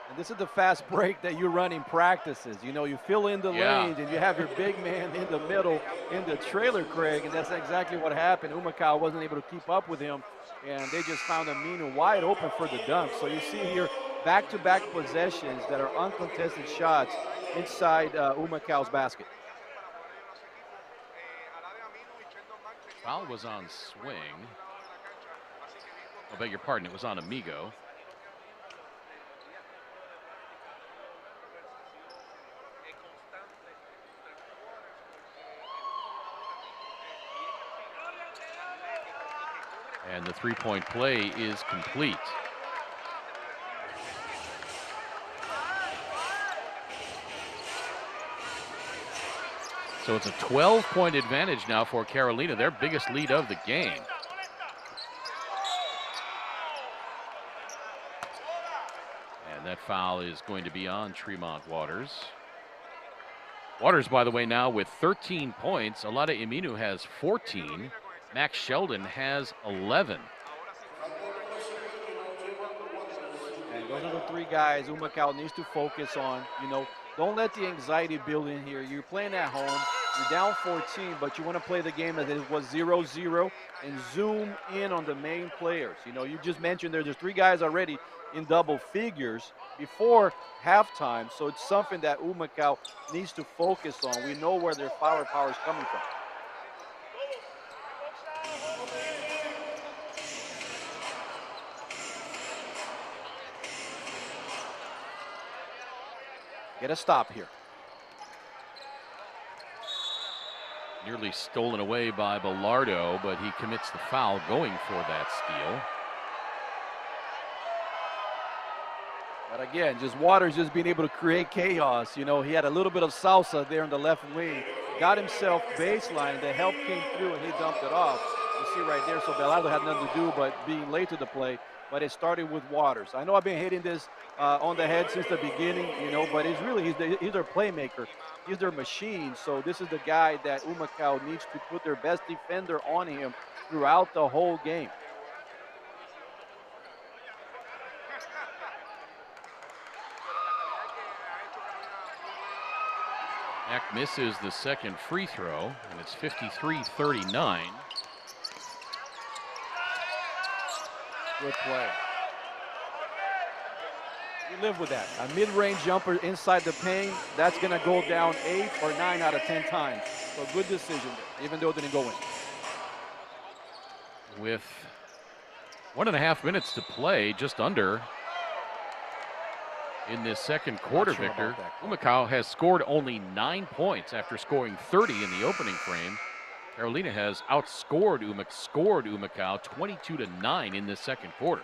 And this is the fast break that you run in practices. You know, you fill in the lanes and you have your big man in the middle in the trailer, Craig, and that's exactly what happened. Humacao wasn't able to keep up with him, and they just found Aminu wide open for the dunk. So you see here back-to-back possessions that are uncontested shots inside Humacao's basket. Foul was on Swing. I beg your pardon, it was on Amigo. And the three-point play is complete. So it's a 12-point advantage now for Carolina, their biggest lead of the game. And that foul is going to be on Tremont Waters. Waters, by the way, now with 13 points. Alada Iminu has 14. Max Sheldon has 11. And those are the three guys Humacao needs to focus on. You know, don't let the anxiety build in here. You're playing at home. You're down 14, but you want to play the game as it was 0-0 and zoom in on the main players. You know, you just mentioned there's three guys already in double figures before halftime, so it's something that Humacao needs to focus on. We know where their firepower is coming from. Get a stop here. Nearly stolen away by Bellardo, but he commits the foul going for that steal. But again, just Waters just being able to create chaos. You know, he had a little bit of salsa there in the left wing. Got himself baseline. The help came through and he dumped it off. You see right there, so Bellardo had nothing to do but being late to the play. But it started with Waters. I know I've been hitting this on the head since the beginning, you know, but it's really, he's their playmaker. He's their machine. So this is the guy that Humacao needs to put their best defender on him throughout the whole game. Mack misses the second free throw, and it's 53-39. Good play. You live with that. A mid-range jumper inside the paint, that's going to go down 8 or 9 out of 10 times. So good decision there, even though it didn't go in. With 1.5 minutes to play, just under, in this second quarter, Victor, Humacao has scored only 9 points after scoring 30 in the opening frame. Carolina has outscored Humacao 22-9 in this second quarter.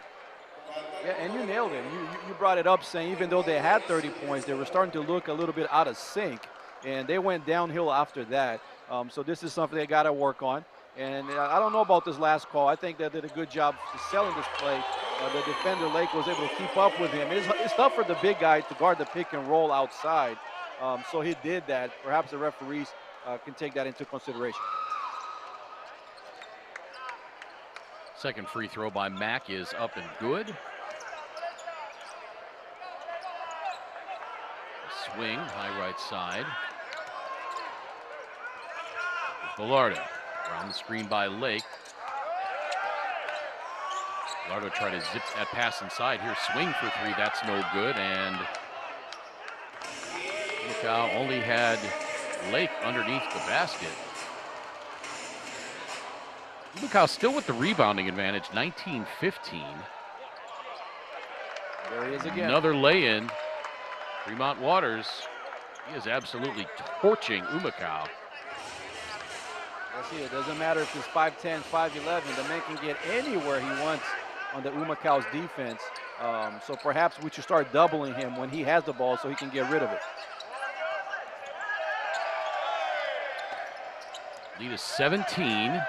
Yeah, and you nailed it. You brought it up saying even though they had 30 points, they were starting to look a little bit out of sync, and they went downhill after that. So this is something they got to work on. And I don't know about this last call. I think they did a good job selling this play. The defender, Lake, was able to keep up with him. It's tough for the big guy to guard the pick and roll outside. So he did that. Perhaps the referees can take that into consideration. Second free throw by Mack is up and good. Swing, high right side. Bellardo around the screen by Lake. Bellardo tried to zip that pass inside here. Swing for three, that's no good. And Humacao only had Lake underneath the basket. Humacao still with the rebounding advantage, 19-15. There he is again. Another lay-in. Tremont Waters, he is absolutely torching Humacao. See, it doesn't matter if it's 5'10", 5'11", the man can get anywhere he wants on the Humacao's defense. So perhaps we should start doubling him when he has the ball so he can get rid of it. Lead is 17.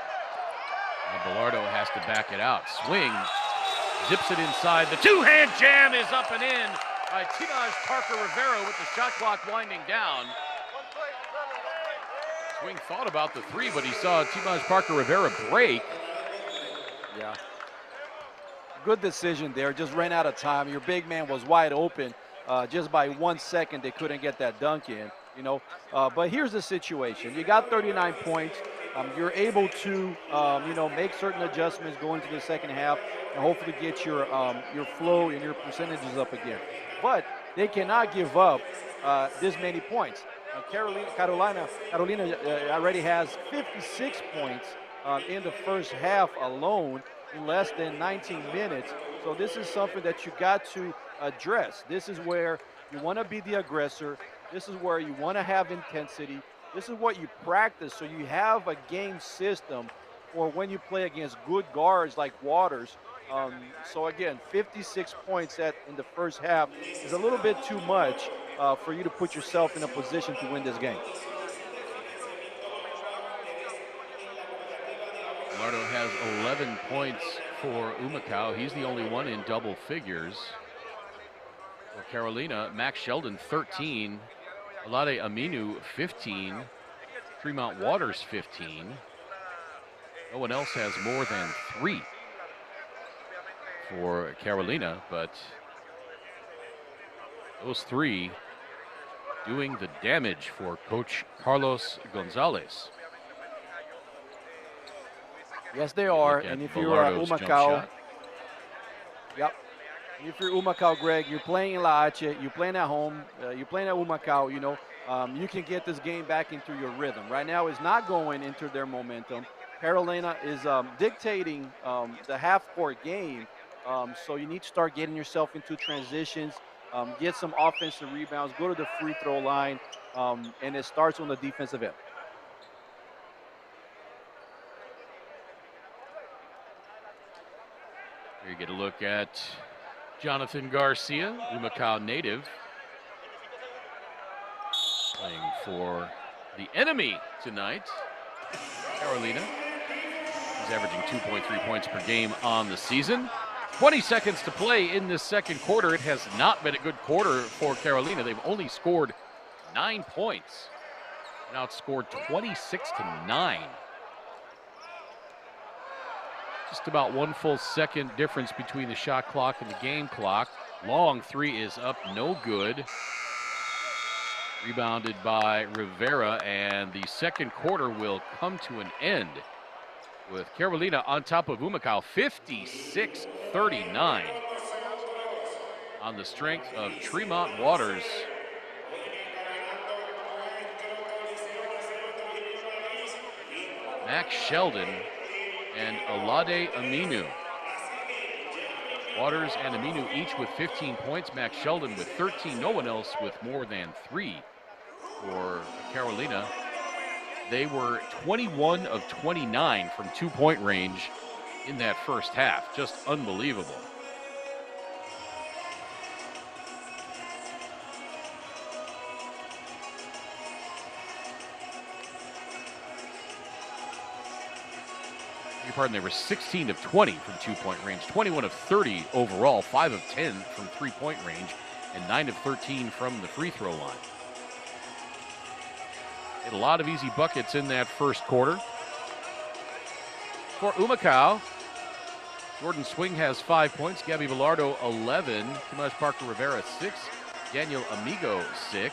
And Bellardo has to back it out. Swing, zips it inside. The two-hand jam is up and in by Tinaj Parker Rivera with the shot clock winding down. Swing thought about the three, but he saw Tinaj Parker Rivera break. Yeah. Good decision there. Just ran out of time. Your big man was wide open. Just by 1 second, they couldn't get that dunk in. You know, but here's the situation. You got 39 points. You're able to, you know, make certain adjustments going into the second half and hopefully get your flow and your percentages up again. But they cannot give up this many points. Carolina already has 56 points in the first half alone in less than 19 minutes. So this is something that you got to address. This is where you want to be the aggressor. This is where you want to have intensity. This is what you practice, so you have a game system for when you play against good guards like Waters. So again, 56 points in the first half is a little bit too much for you to put yourself in a position to win this game. Lardo has 11 points for Humacao. He's the only one in double figures. For Carolina, Max Sheldon 13, Alade Aminu 15, Tremont Waters 15. No one else has more than 3 for Carolina, but those 3 doing the damage for Coach Carlos Gonzalez. Yes, they are. And if you're Humacao, yep. If you're Humacao, Greg, you're playing in La Hache, you're playing at home, you're playing at Humacao, you know, you can get this game back into your rhythm. Right now, it's not going into their momentum. Carolina is dictating the half-court game, so you need to start getting yourself into transitions, get some offensive rebounds, go to the free throw line, and it starts on the defensive end. Here you get a look at Jonathan Garcia, Humacao native, playing for the enemy tonight, Carolina. He's averaging 2.3 points per game on the season. 20 seconds to play in this second quarter. It has not been a good quarter for Carolina. They've only scored 9 points and outscored 26-9. Just about 1 full second difference between the shot clock and the game clock. Long 3 is up, no good. Rebounded by Rivera, and the second quarter will come to an end with Carolina on top of Humacao, 56-39, on the strength of Tremont Waters. Max Sheldon and Alade Aminu. Waters and Aminu each with 15 points. Max Sheldon with 13. No one else with more than 3 for Carolina. They were 21 of 29 from 2-point range in that first half. Just unbelievable. Pardon, they were 16 of 20 from 2-point range, 21 of 30 overall, 5 of 10 from 3-point range, and 9 of 13 from the free throw line. Hit a lot of easy buckets in that first quarter. For Humacao, Jordan Swing has 5 points, Gabby Velardo 11, Tomas Parker Rivera 6, Daniel Amigo 6.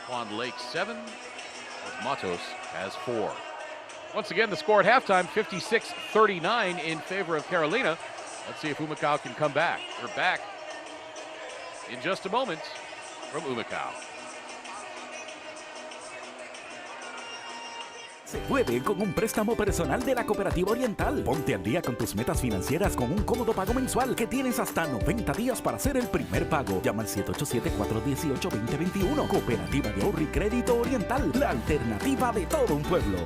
Juan Lake 7. Matos has 4. Once again, the score at halftime, 56-39 in favor of Carolina. Let's see if Humacao can come back. We're back in just a moment from Humacao. Se puede con un préstamo personal de la Cooperativa Oriental. Ponte al día con tus metas financieras con un cómodo pago mensual que tienes hasta 90 días para hacer el primer pago. Llama al 787-418-2021. Cooperativa de Ahorro y Crédito Oriental, la alternativa de todo un pueblo.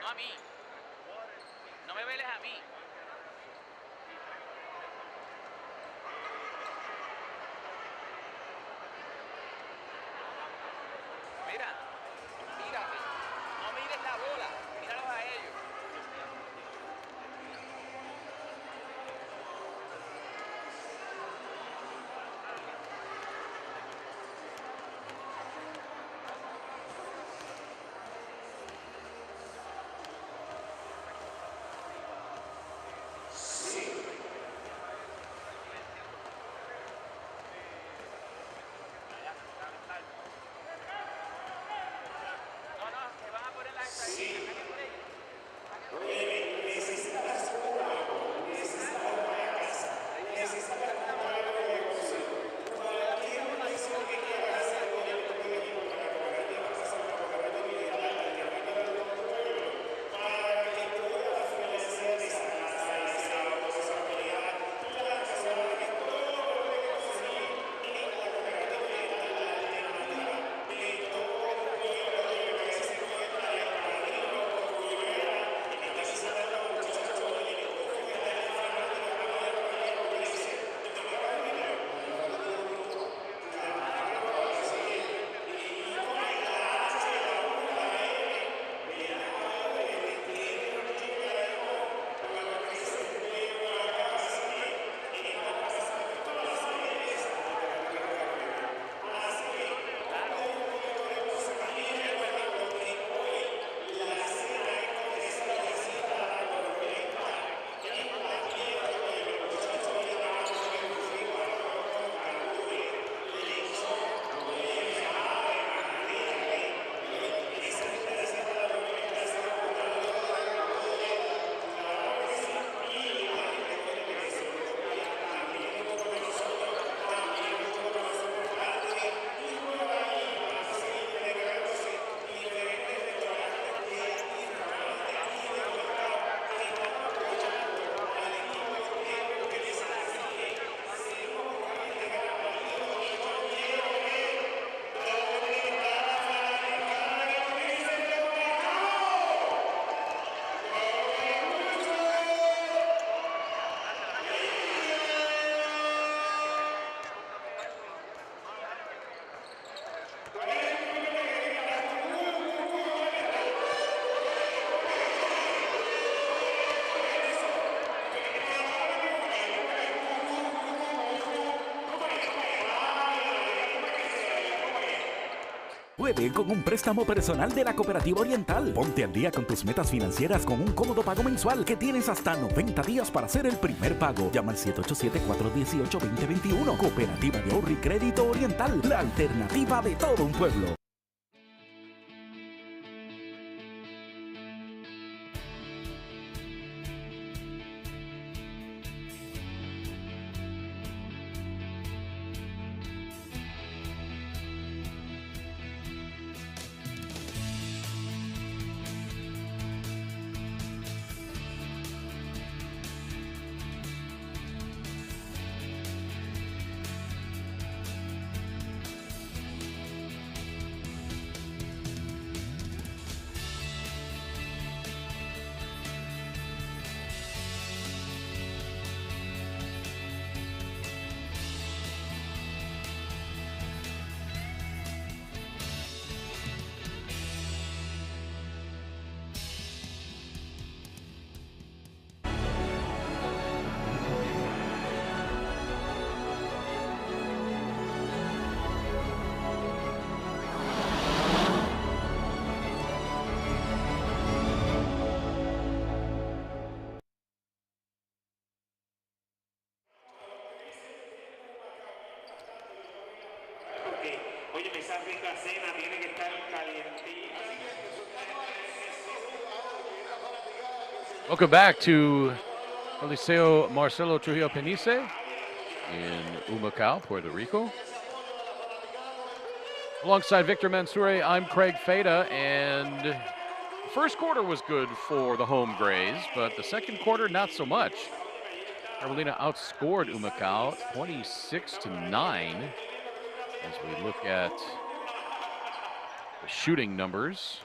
no a mí. No me veles a mí. Mira, mírate. No mires la bola, míralos a ellos. No, no, se van a poner las estadísticas. Puede con un préstamo personal de la Cooperativa Oriental. Ponte al día con tus metas financieras con un cómodo pago mensual que tienes hasta 90 días para hacer el primer pago. Llama al 787-418-2021. Cooperativa de Ahorro y Crédito Oriental, la alternativa de todo un pueblo. Oye, esa rica cena tiene que estar calientita. Welcome back to Coliseo Marcelo Trujillo Panisse in Humacao, Puerto Rico. Alongside Victor Mansouri, I'm Craig Feda, and the first quarter was good for the home Grays, but the second quarter, not so much. Carolina outscored Humacao 26-9. As we look at the shooting numbers,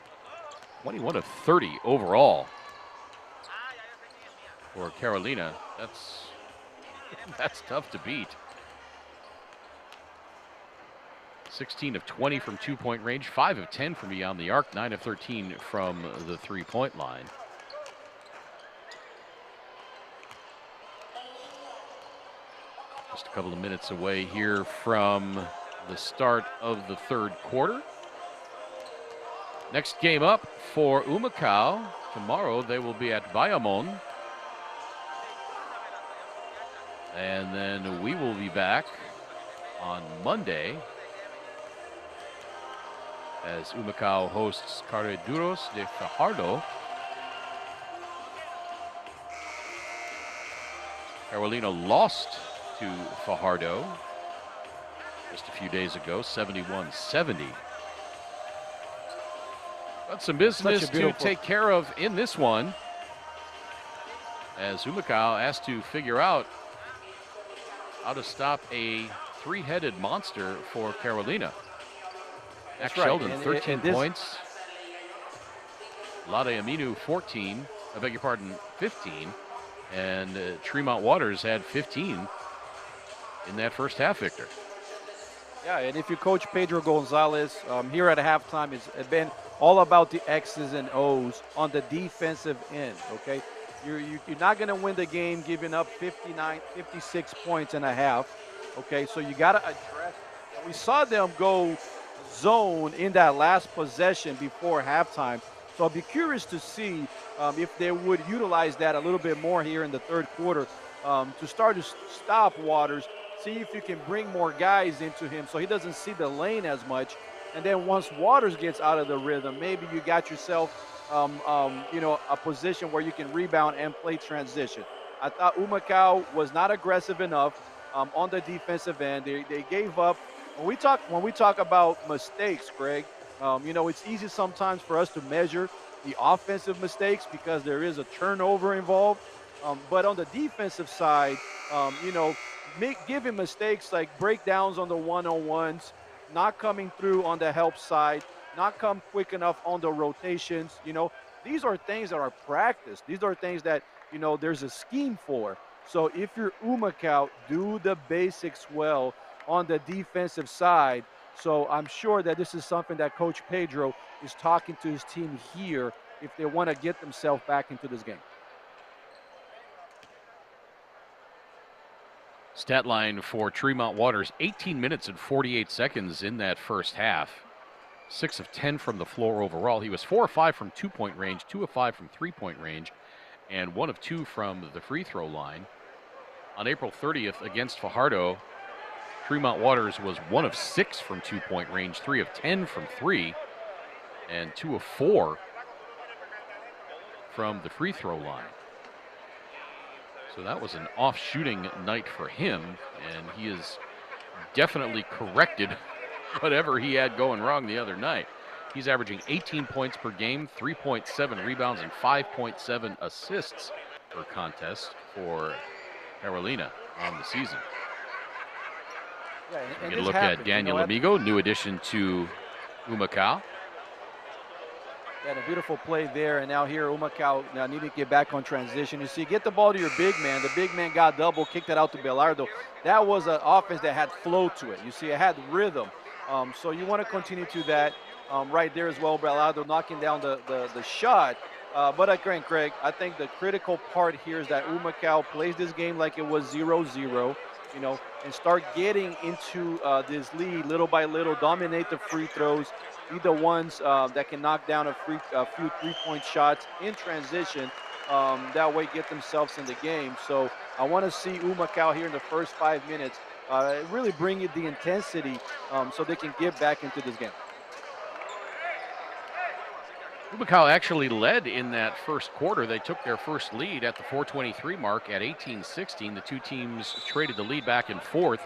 21 of 30 overall for Carolina. That's tough to beat. 16 of 20 from 2-point range, 5 of 10 from beyond the arc, 9 of 13 from the 3-point line. Just a couple of minutes away here from the start of the third quarter. Next game up for Humacao. Tomorrow they will be at Bayamon. And then we will be back on Monday as Humacao hosts Grises de Fajardo. Carolina lost to Fajardo just a few days ago, 71-70. Got some business to take care of in this one, as Humacao has to figure out how to stop a three-headed monster for Carolina. Max Sheldon, 13 points. Lade Aminu, 14. I beg your pardon, 15. And Tremont Waters had 15 in that first half, Victor. Yeah, and if you coach Pedro Gonzalez here at halftime, it's been all about the X's and O's on the defensive end, okay? You're not going to win the game giving up 56 points and a half, okay? So you got to address. And we saw them go zone in that last possession before halftime. So I'll be curious to see if they would utilize that a little bit more here in the third quarter to start to stop Waters. See if you can bring more guys into him so he doesn't see the lane as much. And then once Waters gets out of the rhythm, maybe you got yourself, a position where you can rebound and play transition. I thought Humacao was not aggressive enough on the defensive end. They gave up. When we talk about mistakes, Greg, it's easy sometimes for us to measure the offensive mistakes because there is a turnover involved. But on the defensive side, giving mistakes like breakdowns on the one-on-ones, not coming through on the help side, not come quick enough on the rotations. These are things that are practiced. These are things that, there's a scheme for. So if you're Humacao, do the basics well on the defensive side. So I'm sure that this is something that Coach Pedro is talking to his team here if they want to get themselves back into this game. Stat line for Tremont Waters, 18 minutes and 48 seconds in that first half. 6 of 10 from the floor overall. He was 4 of 5 from 2-point range, 2 of 5 from 3-point range, and 1 of 2 from the free throw line. On April 30th against Fajardo, Tremont Waters was 1 of 6 from 2-point range, 3 of 10 from 3, and 2 of 4 from the free throw line. So that was an off-shooting night for him, and he has definitely corrected whatever he had going wrong the other night. He's averaging 18 points per game, 3.7 rebounds, and 5.7 assists per contest for Carolina on the season. Yeah, we get a look at Daniel Amigo, new addition to Humacao. And a beautiful play there, and now here Humacao now need to get back on transition. You see, get the ball to your big man. The big man got double, kicked it out to Belardo. That was an offense that had flow to it. You see, it had rhythm. So you want to continue to that right there as well. Belardo knocking down the shot. But again, Craig, I think the critical part here is that Humacao plays this game like it was 0-0. And start getting into this lead little by little, dominate the free throws, be the ones that can knock down a few three-point shots in transition. That way get themselves in the game. So I want to see Humacao here in the first 5 minutes really bring it the intensity so they can get back into this game. Humacao actually led in that first quarter. They took their first lead at the 4:23 mark at 18-16. The two teams traded the lead back and forth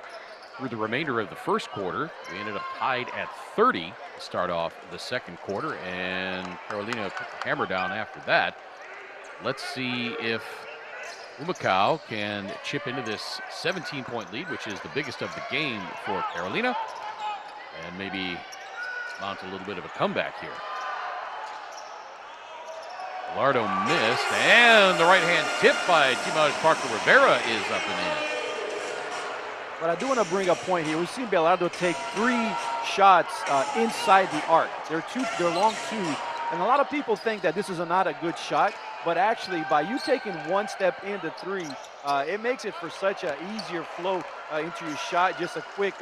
through the remainder of the first quarter. We ended up tied at 30 to start off the second quarter, and Carolina put the hammer down after that. Let's see if Humacao can chip into this 17-point lead, which is the biggest of the game for Carolina, and maybe mount a little bit of a comeback here. Lardo missed, and the right hand tip by Timaj Parker Rivera is up and in. But I do want to bring a point here. We've seen Belardo take 3 shots inside the arc. They're long two, and a lot of people think that this is not a good shot, but actually by you taking 1 step into 3, it makes it for such an easier flow into your shot, just a quick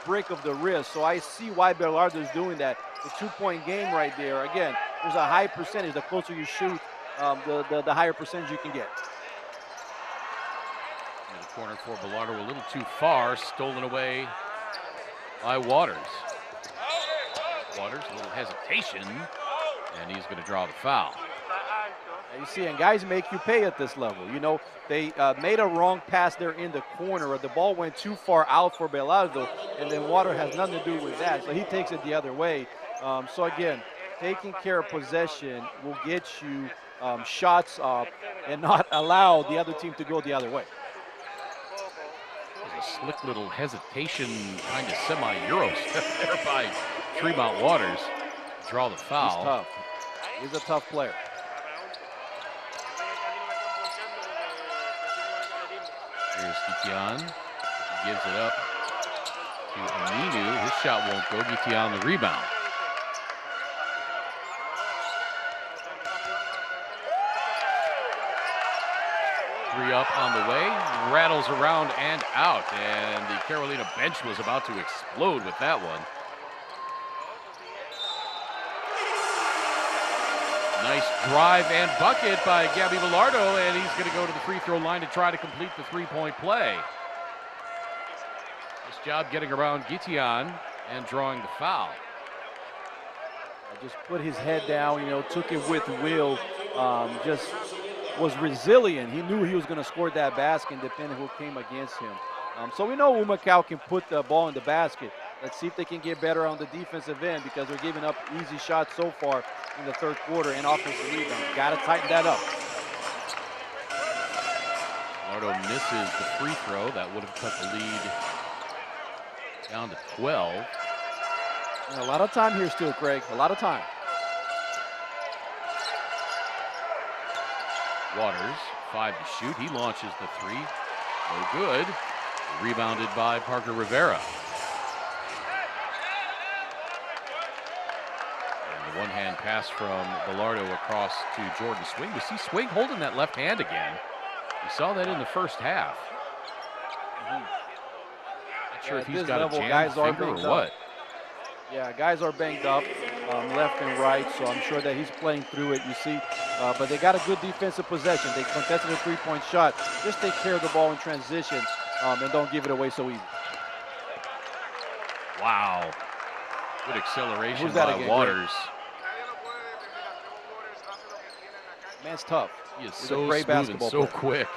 break of the wrist. So I see why Belardo is doing that. The 2-point game right there. Again, there's a high percentage. The closer you shoot, the higher percentage you can get. In the corner for Belardo, a little too far, stolen away by Waters. Waters, a little hesitation, and he's going to draw the foul. You see, and guys make you pay at this level. You know, they made a wrong pass there in the corner, or the ball went too far out for Belardo, and then Water has nothing to do with that, so he takes it the other way. So again, taking care of possession will get you shots up and not allow the other team to go the other way. There's a slick little hesitation, kind of semi-Euro step there by Tremont Waters. Draw the foul. He's tough. He's a tough player. Here's Gitian. He gives it up to Aminu. His shot won't go. Gitian the rebound. Three up on the way. Rattles around and out. And the Carolina bench was about to explode with that one. Nice drive and bucket by Gabby Belardo, and he's going to go to the free throw line to try to complete the 3-point play. Nice job getting around Gitian and drawing the foul. Just put his head down, you know, took it with will, just was resilient. He knew he was going to score that basket depending who came against him. So we know Humacao can put the ball in the basket. Let's see if they can get better on the defensive end, because they're giving up easy shots so far in the third quarter and offensive rebounds. Got to tighten that up. Lardo misses the free throw. That would have cut the lead down to 12. And a lot of time here still, Craig. A lot of time. Waters, 5 to shoot. He launches the 3. No good. Rebounded by Parker Rivera. One-hand pass from Belardo across to Jordan Swing. We see Swing holding that left hand again. We saw that in the first half. Not sure if he's got a jammed finger or what. Yeah, guys are banged up left and right, so I'm sure that he's playing through it, you see. But they got a good defensive possession. They contested a 3-point shot. Just take care of the ball in transition and don't give it away so easy. Wow. Good acceleration by Waters. Man's tough. He is so smooth and so quick.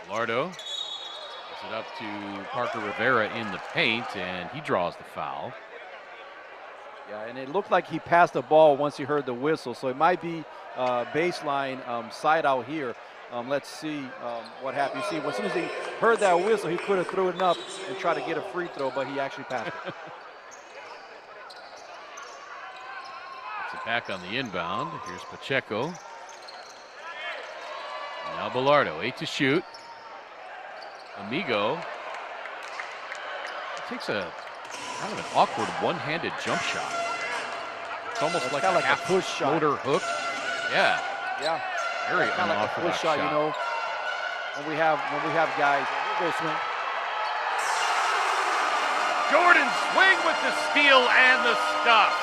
Lardo gives it up to Parker Rivera in the paint, and he draws the foul. Yeah, and it looked like he passed the ball once he heard the whistle, so it might be baseline side out here. Let's see what happened. You see, as soon as he heard that whistle, he could have threw it up and tried to get a free throw, but he actually passed it. Back on the inbound. Here's Pacheco. Now Belardo, 8 to shoot. Amigo takes a kind of an awkward one-handed jump shot. It's almost like a half push shot. Floater hook. Yeah. Yeah. Very kind of like a push shot, you know. When we have guys, we'll go Swing. Jordan Swing with the steal and the stuff.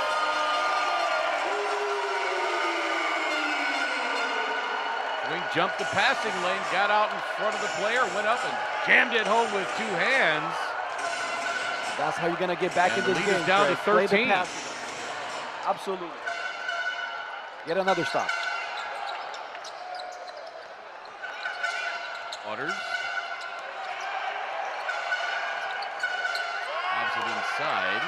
Swing jumped the passing lane, got out in front of the player, went up and jammed it home with 2 hands. That's how you're going to get back in this game. Lead is down to 13. Absolutely. Get another stop. Waters. Lobs it inside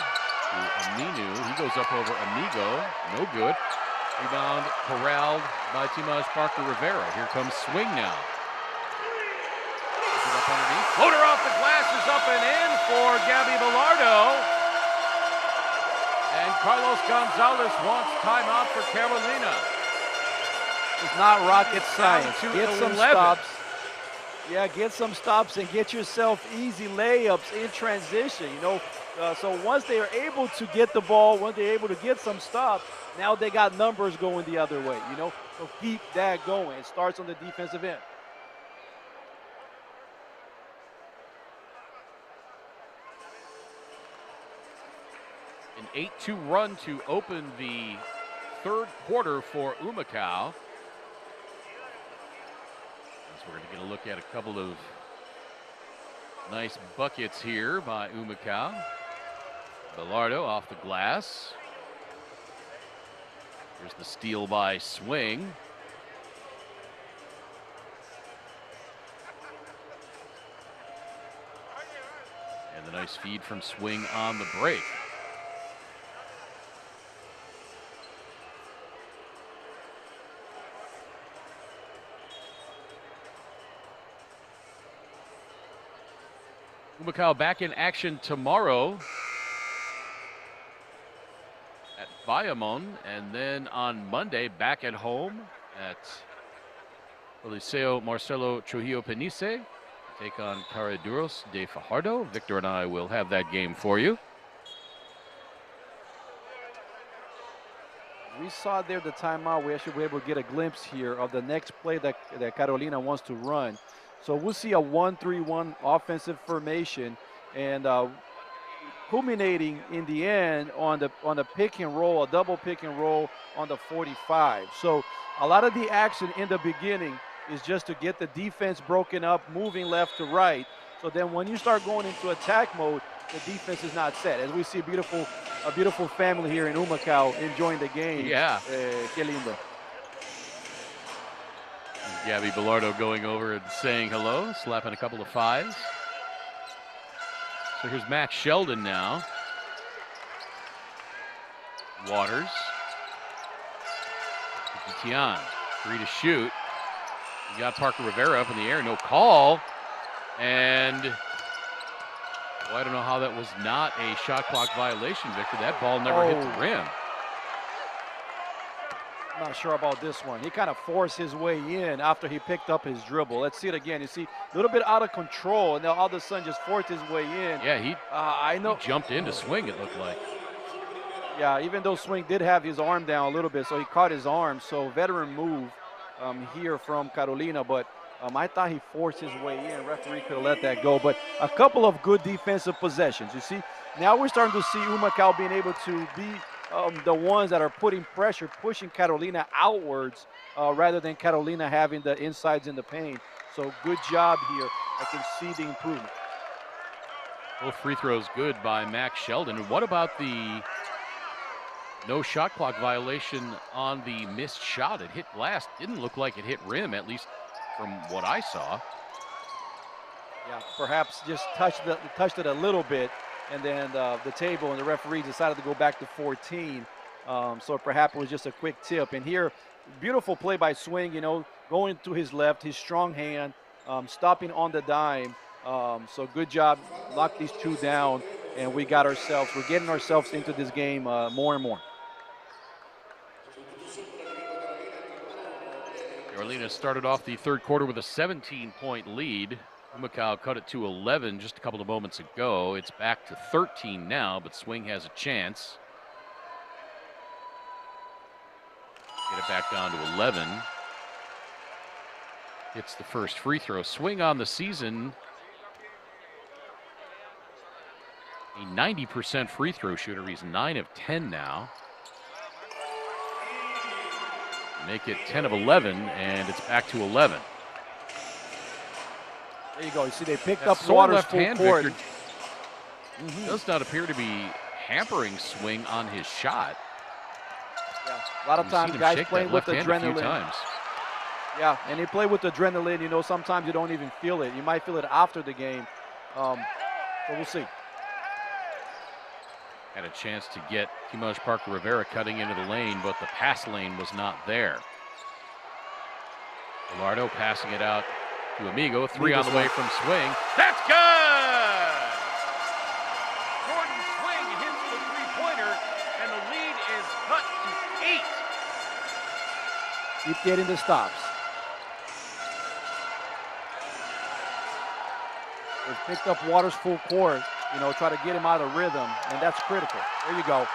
to Aminu. He goes up over Amigo. No good. Rebound corralled by Timaj Parker Rivera. Here comes Swing now. Up underneath. Floater off the glass is up and in for Gabby Belardo. And Carlos Gonzalez wants timeout for Carolina. It's not rocket science. to Get some 11. stops. Yeah, get some stops and get yourself easy layups in transition. You know, so once they are able to get the ball, once they're able to get some stops, now they got numbers going the other way. You know, so keep that going. It starts on the defensive end. An 8-2 run to open the third quarter for Humacao. So we're going to get a look at a couple of nice buckets here by Humacao. Bellardo off the glass. Here's the steal by Swing. And the nice feed from Swing on the break. Humacao back in action tomorrow at Bayamon, and then on Monday back at home at Coliseo Marcelo Trujillo Panisse. Take on Corredores de Fajardo. Victor and I will have that game for you. We saw there the timeout. We actually were able to get a glimpse here of the next play that Carolina wants to run. So we'll see a 1-3-1 offensive formation, and culminating in the end on the pick and roll, a double pick and roll on the 45. So a lot of the action in the beginning is just to get the defense broken up, moving left to right. So then when you start going into attack mode, the defense is not set. As we see a beautiful family here in Humacao enjoying the game. Yeah. Qué lindo. Gabby Bellardo going over and saying hello, slapping a couple of fives. So here's Max Sheldon now. Waters. Tian, 3 to shoot. You got Parker Rivera up in the air, no call. And well, I don't know how that was not a shot clock violation, Victor. That ball never hit the rim. I'm not sure about this one. He kind of forced his way in after he picked up his dribble. Let's see it again. You see a little bit out of control, and then all of a sudden just forced his way in. Yeah, he jumped in to swing, it looked like. Yeah, even though Swing did have his arm down a little bit, so he caught his arm. So veteran move here from Carolina, but I thought he forced his way in. Referee could have let that go, but a couple of good defensive possessions. You see, now we're starting to see Humacao being able to be the ones that are putting pressure, pushing Carolina outwards rather than Carolina having the insides in the paint. So good job here. I can see the improvement. Both free throws good by Max Sheldon. And what about the no shot clock violation on the missed shot? It hit glass. Didn't look like it hit rim, at least from what I saw. Yeah, perhaps just touched it a little bit, and then the table and the referee decided to go back to 14. So perhaps it was just a quick tip. And here, beautiful play by Swing, you know, going to his left, his strong hand, stopping on the dime. So good job, lock these two down, and we're getting ourselves into this game more and more. Carolina started off the third quarter with a 17-point lead. Humacao cut it to 11 just a couple of moments ago. It's back to 13 now, but Swing has a chance. Get it back down to 11. Hits the first free throw. Swing on the season, a 90% free throw shooter. He's 9 of 10 now. Make it 10 of 11, and it's back to 11. There you go. You see they picked That up sore Waters left full hand, court. Victor, does not appear to be hampering Swing on his shot. Yeah, a lot of We've seen times him guys shake playing that with left hand a few adrenaline. times. Yeah, and they play with adrenaline. You know, sometimes you don't even feel it. You might feel it after the game. So we'll see. Had a chance to get Kimaj Parker Rivera cutting into the lane, but the pass lane was not there. Bellardo passing it out to Amigo. 3 on the way from Swing. That's good! Jordan Swing hits the three-pointer, and Keep getting the stops. They've picked up Waters full court, you know, try to get him out of rhythm, and that's critical. There you go.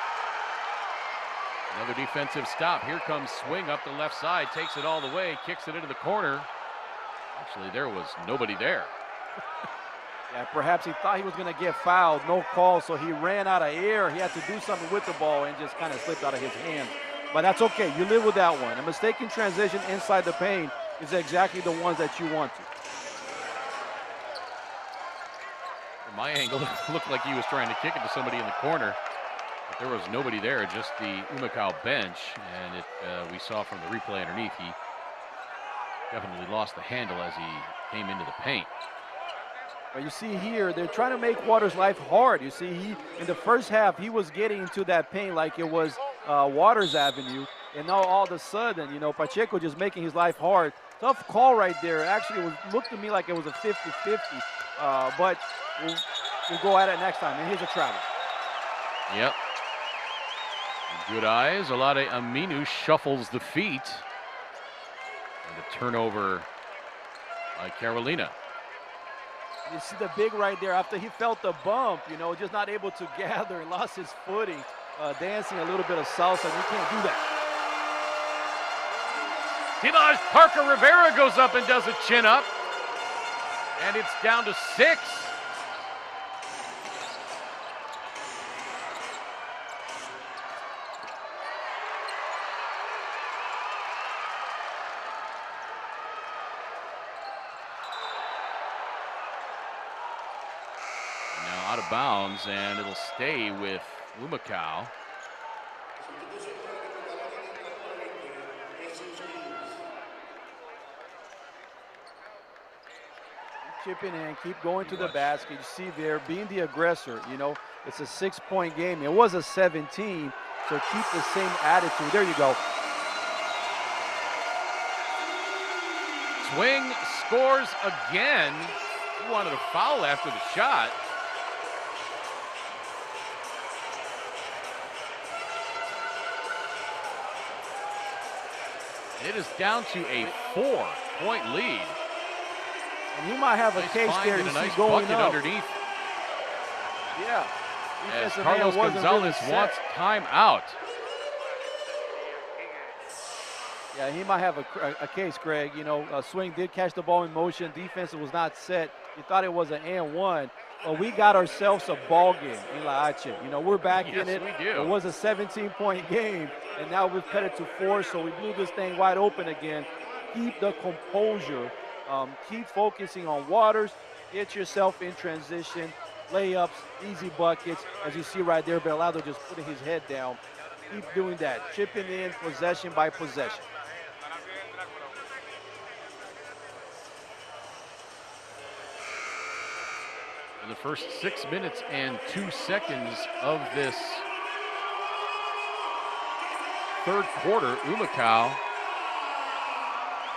Another defensive stop. Here comes Swing up the left side, takes it all the way, kicks it into the corner. Actually, there was nobody there. Yeah, perhaps he thought he was going to get fouled, no call, so he ran out of air. He had to do something with the ball and just kind of slipped out of his hands. But that's okay. You live with that one. A mistake in transition inside the paint is exactly the ones that you want to. From my angle, it looked like he was trying to kick it to somebody in the corner. But there was nobody there, just the Humacao bench. And we saw from the replay underneath, he definitely lost the handle as he came into the paint. But you see here, they're trying to make Waters' life hard. You see, in the first half, he was getting into that paint like it was Waters Avenue. And now all of a sudden, you know, Pacheco just making his life hard. Tough call right there. Actually, it looked to me like it was a 50-50. But we'll go at it next time. And here's a travel. Yep. Good eyes. A lot of Aminu shuffles the feet. And a turnover by Carolina. You see the big right there after he felt the bump, you know, just not able to gather and lost his footing, dancing a little bit of salsa. You can't do that. Timaj Parker Rivera goes up and does a chin up. And it's down to 6. Out of bounds, and it'll stay with Humacao. Keep chipping in, keep going to the basket. You see there, being the aggressor, you know, it's a 6-point game. It was a 17, so keep the same attitude. There you go. Swing scores again. He wanted a foul after the shot. It is down to a 4-point lead. And he might have a case there. And a nice bucket underneath. Yeah. As Carlos Gonzalez wants timeout. Yeah, he might have a case, Greg. You know, Swing did catch the ball in motion. Defense was not set. He thought it was an and one. But we got ourselves a ball game in La H. You know, we're back in it. We do. It was a 17-point game, and now we've cut it to 4, so we blew this thing wide open again. Keep the composure. Keep focusing on Waters. Get yourself in transition. Layups, easy buckets. As you see right there, Belado just putting his head down. Keep doing that. Chipping in possession by possession. In the first 6 minutes and 2 seconds of this third quarter, Humacao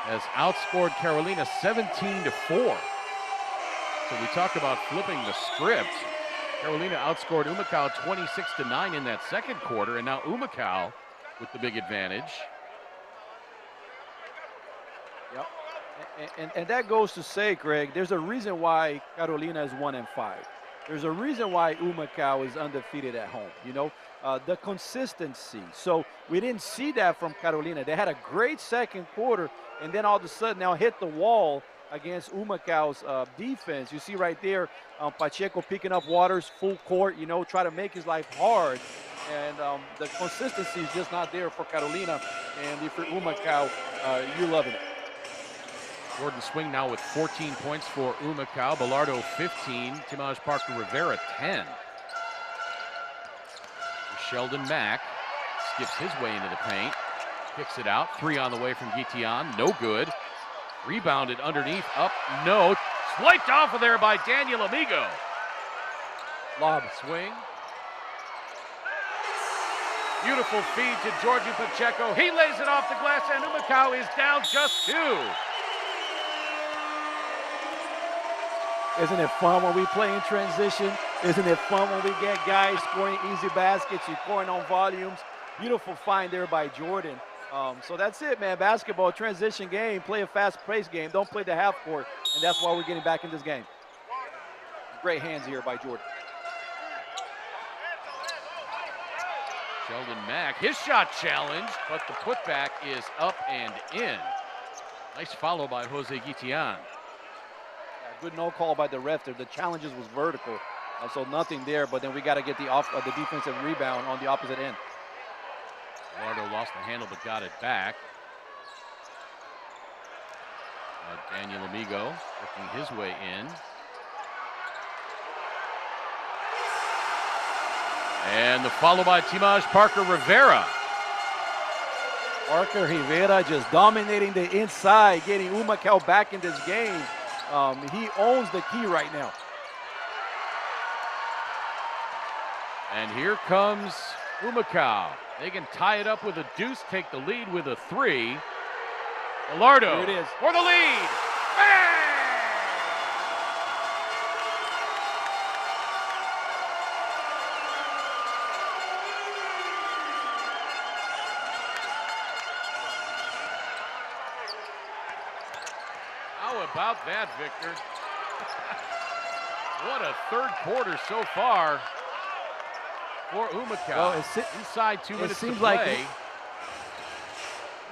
has outscored Carolina 17-4. So we talk about flipping the script. Carolina outscored Humacao 26-9 in that second quarter, and now Humacao with the big advantage. Yep. And that goes to say, Greg, there's a reason why Carolina is 1-5. There's a reason why Humacao is undefeated at home, you know, the consistency. So we didn't see that from Carolina. They had a great second quarter, and then all of a sudden now hit the wall against Humacao's defense. You see right there, Pacheco picking up Waters full court, you know, try to make his life hard. And the consistency is just not there for Carolina. And if you're Humacao, you're loving it. Jordan Swing now with 14 points for Humacao. Bellardo 15. Timaj Parker Rivera 10. Sheldon Mack skips his way into the paint. Kicks it out. 3 on the way from Guitian. No good. Rebounded underneath. Up. No. Swiped off of there by Daniel Amigo. Lob. Swing. Beautiful feed to Georgie Pacheco. He lays it off the glass, and Humacao is down just 2. Isn't it fun when we play in transition? Isn't it fun when we get guys scoring easy baskets, you're pouring on volumes? Beautiful find there by Jordan. So that's it, man. Basketball, transition game. Play a fast-paced game. Don't play the half court, and that's why we're getting back in this game. Great hands here by Jordan. Sheldon Mack, his shot challenged, but the putback is up and in. Nice follow by Jose Guitian. Yeah, good no call by the ref there. The challenges was vertical, so nothing there. But then we got to get the defensive rebound on the opposite end. Eduardo lost the handle but got it back. Daniel Amigo working his way in. And the follow by Timaj Parker Rivera. Parker Rivera just dominating the inside, getting Humacao back in this game. He owns the key right now. And here comes Humacao. They can tie it up with a deuce, take the lead with a 3. Gallardo Here it is. for the lead. Bang! How about that, Victor? What a third quarter so far for Humacao. Well, inside 2 minutes to seems play.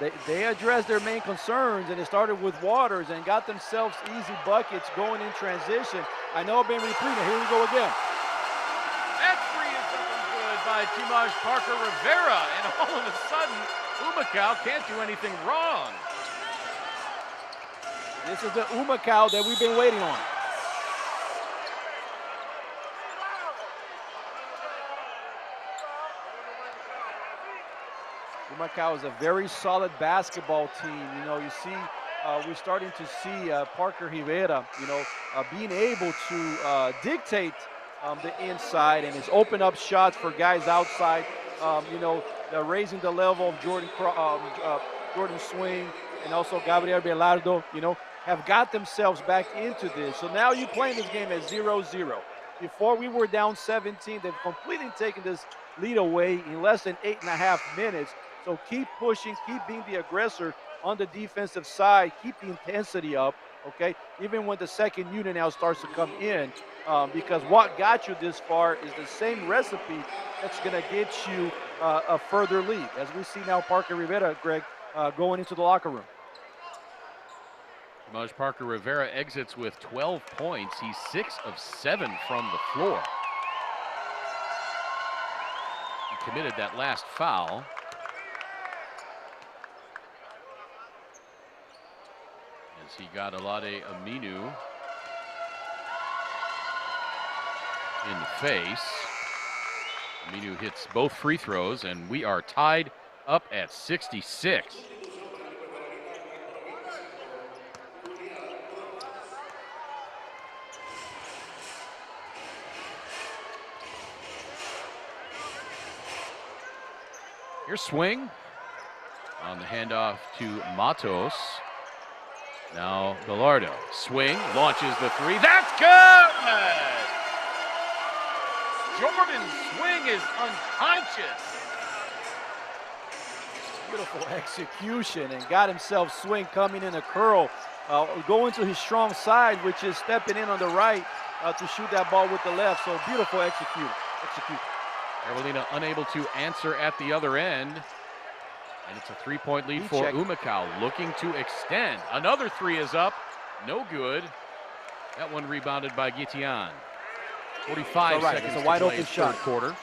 like they addressed their main concerns, and it started with Waters and got themselves easy buckets going in transition. I know I've been repeating. Here we go again. That 3 is looking good by Timaj Parker Rivera, and all of a sudden, Humacao can't do anything wrong. This is the Humacao that we've been waiting on. Humacao is a very solid basketball team. You know, you see, we're starting to see Parker Rivera, you know, being able to dictate the inside and his open up shots for guys outside. You know, raising the level of Jordan's swing, and also Gabriel Belardo, you know, have got themselves back into this. So now you're playing this game at 0-0. Before we were down 17, they've completely taken this lead away in less than 8.5 minutes. So keep pushing, keep being the aggressor on the defensive side, keep the intensity up, okay? Even when the second unit now starts to come in, because what got you this far is the same recipe that's gonna get you a further lead. As we see now Parker Rivera, Greg, going into the locker room. Timaj Parker Rivera exits with 12 points. He's 6 of 7 from the floor. He committed that last foul. As he got Alade Aminu in the face. Aminu hits both free throws, and we are tied up at 66. Here's swing on the handoff to Matos. Now Gallardo. Swing, launches the 3. That's good! Jordan's swing is unconscious. Beautiful execution, and got himself swing coming in a curl. Going to his strong side, which is stepping in on the right to shoot that ball with the left. So beautiful execute. Carolina unable to answer at the other end. And it's a 3-point lead for Humacao, looking to extend. Another 3 is up, no good. That one rebounded by Guitian. 45 seconds it's a wide open shot. shot. Quarter.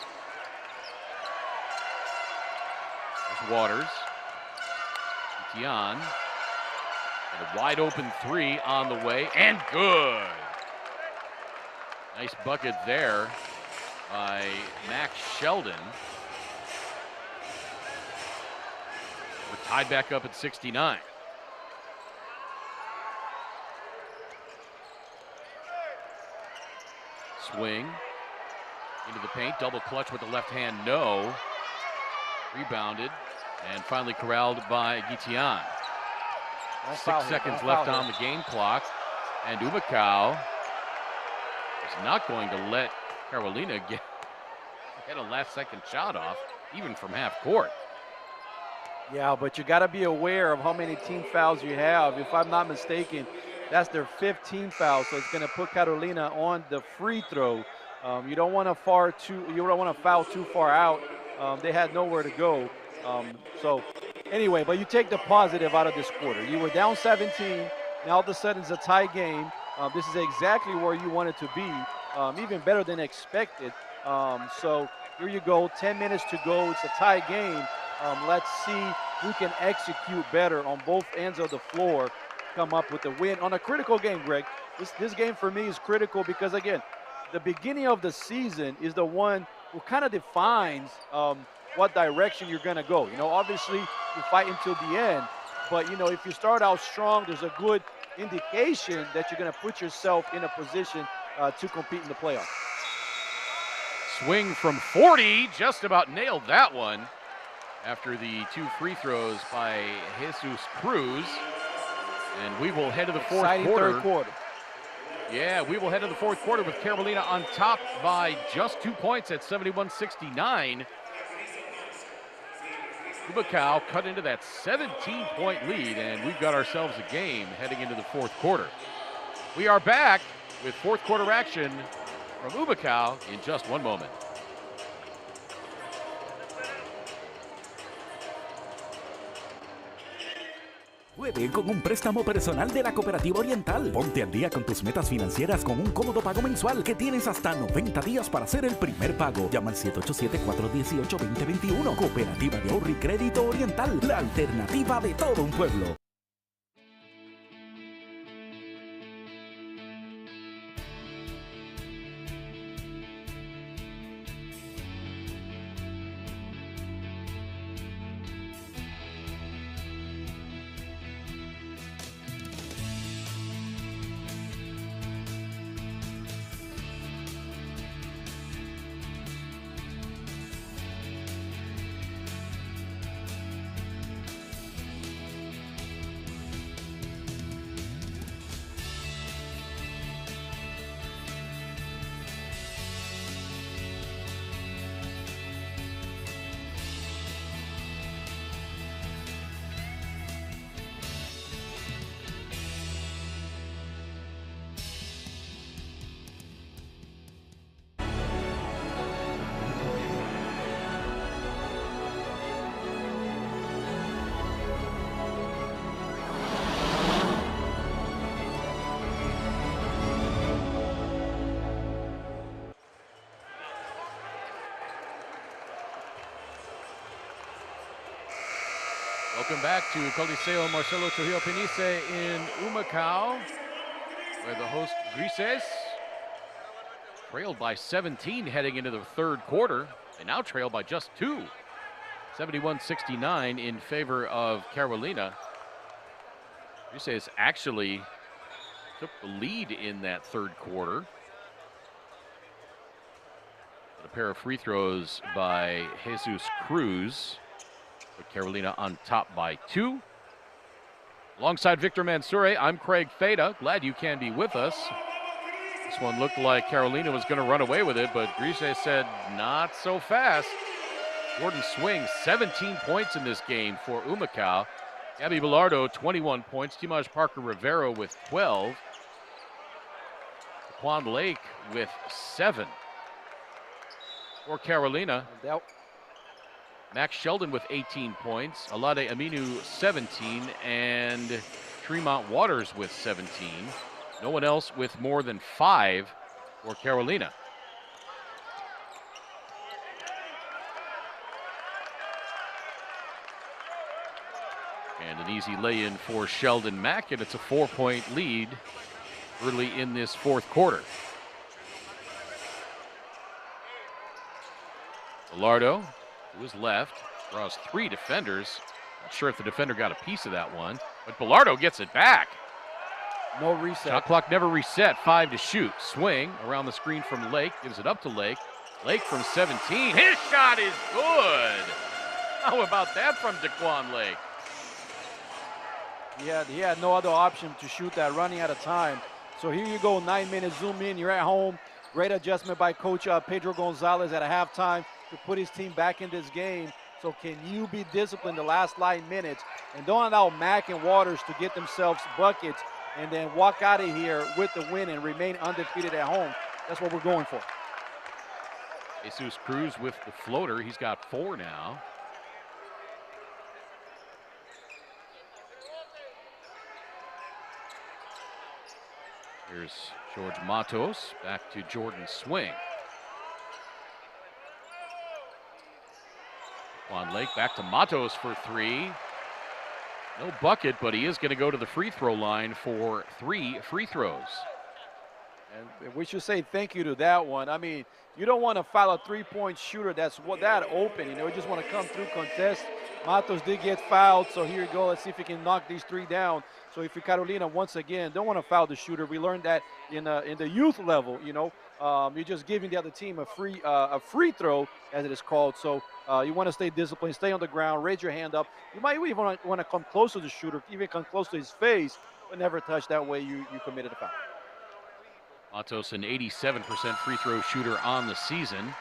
There's Waters. Guitian. And a wide open 3 on the way, and good. Nice bucket there by Max Sheldon. We're tied back up at 69. Swing into the paint, double clutch with the left hand, no. Rebounded and finally corralled by Guitian. 6 seconds left on the game clock, and Humacao is not going to let Carolina get a last second shot off, even from half court. Yeah, but you got to be aware of how many team fouls you have. If I'm not mistaken, that's their 15th foul, so it's going to put Carolina on the free throw. You don't want to foul too far out. They had nowhere to go. So anyway, but you take the positive out of this quarter. You were down 17. Now all of a sudden it's a tie game. This is exactly where you want it to be, even better than expected. So here you go, 10 minutes to go. It's a tie game. Let's see who can execute better on both ends of the floor, come up with the win on a critical game, Greg. This game for me is critical because, again, the beginning of the season is the one who kind of defines what direction you're going to go. You know, obviously you fight until the end, but, you know, if you start out strong, there's a good indication that you're going to put yourself in a position to compete in the playoffs. Swing from 40, just about nailed that one after the 2 free throws by Jesus Cruz. And we will head to the fourth quarter. Third quarter. Yeah, we will head to the fourth quarter with Carolina on top by just 2 points at 71-69. Humacao cut into that 17-point lead, and we've got ourselves a game heading into the fourth quarter. We are back with fourth quarter action from Humacao in just one moment. Puede con un préstamo personal de la Cooperativa Oriental. Ponte al día con tus metas financieras con un cómodo pago mensual que tienes hasta 90 días para hacer el primer pago. Llama al 787-418-2021. Cooperativa de Ahorro y Crédito Oriental, la alternativa de todo un pueblo. Welcome back to Coliseo Marcelo Trujillo Panisse in Humacao, where the host Grises trailed by 17 heading into the third quarter. They now trail by just 2. 71-69 in favor of Carolina. Grises actually took the lead in that third quarter. A pair of free throws by Jesus Cruz. Put Carolina on top by 2. Alongside Victor Mansoure, I'm Craig Feda. Glad you can be with us. This one looked like Carolina was going to run away with it, but Grises said not so fast. Jordan Swing, 17 points in this game for Humacao. Gabby Bilardo, 21 points. Timaj Parker-Rivero with 12. Quan Lake with 7. For Carolina, Max Sheldon with 18 points, Alade Aminu 17, and Tremont Waters with 17. No one else with more than 5 for Carolina. And an easy lay-in for Sheldon Mack, and it's a 4-point lead early in this fourth quarter. Bilardo, who is left, draws 3 defenders. Not sure if the defender got a piece of that one, but Bilardo gets it back. No reset. Shot clock never reset, 5 to shoot. Swing around the screen from Lake, gives it up to Lake. Lake from 17, his shot is good. How about that from Daquan Lake? He had no other option to shoot that, running out of time. So here you go, 9 minutes, zoom in, you're at home. Great adjustment by Coach Pedro Gonzalez at a halftime to put his team back in this game. So can you be disciplined the last 9 minutes and don't allow Mack and Waters to get themselves buckets and then walk out of here with the win and remain undefeated at home? That's what we're going for. Jesus Cruz with the floater. He's got 4 now. Here's George Matos back to Jordan Swing. Juan Lake back to Matos for 3. No bucket, but he is going to go to the free throw line for 3 free throws. And we should say thank you to that one. I mean, you don't want to foul a three-point shooter that's that open. You just want to come through, contest. Matos did get fouled, so here you go. Let's see if he can knock these 3 down. So if you're Carolina, once again, don't want to foul the shooter. We learned that in the youth level. You're just giving the other team a free throw, as it is called. So you want to stay disciplined, stay on the ground, raise your hand up. You might even want to come close to the shooter, even come close to his face, but never touch. That way you committed a foul. Matos, an 87% free throw shooter on the season.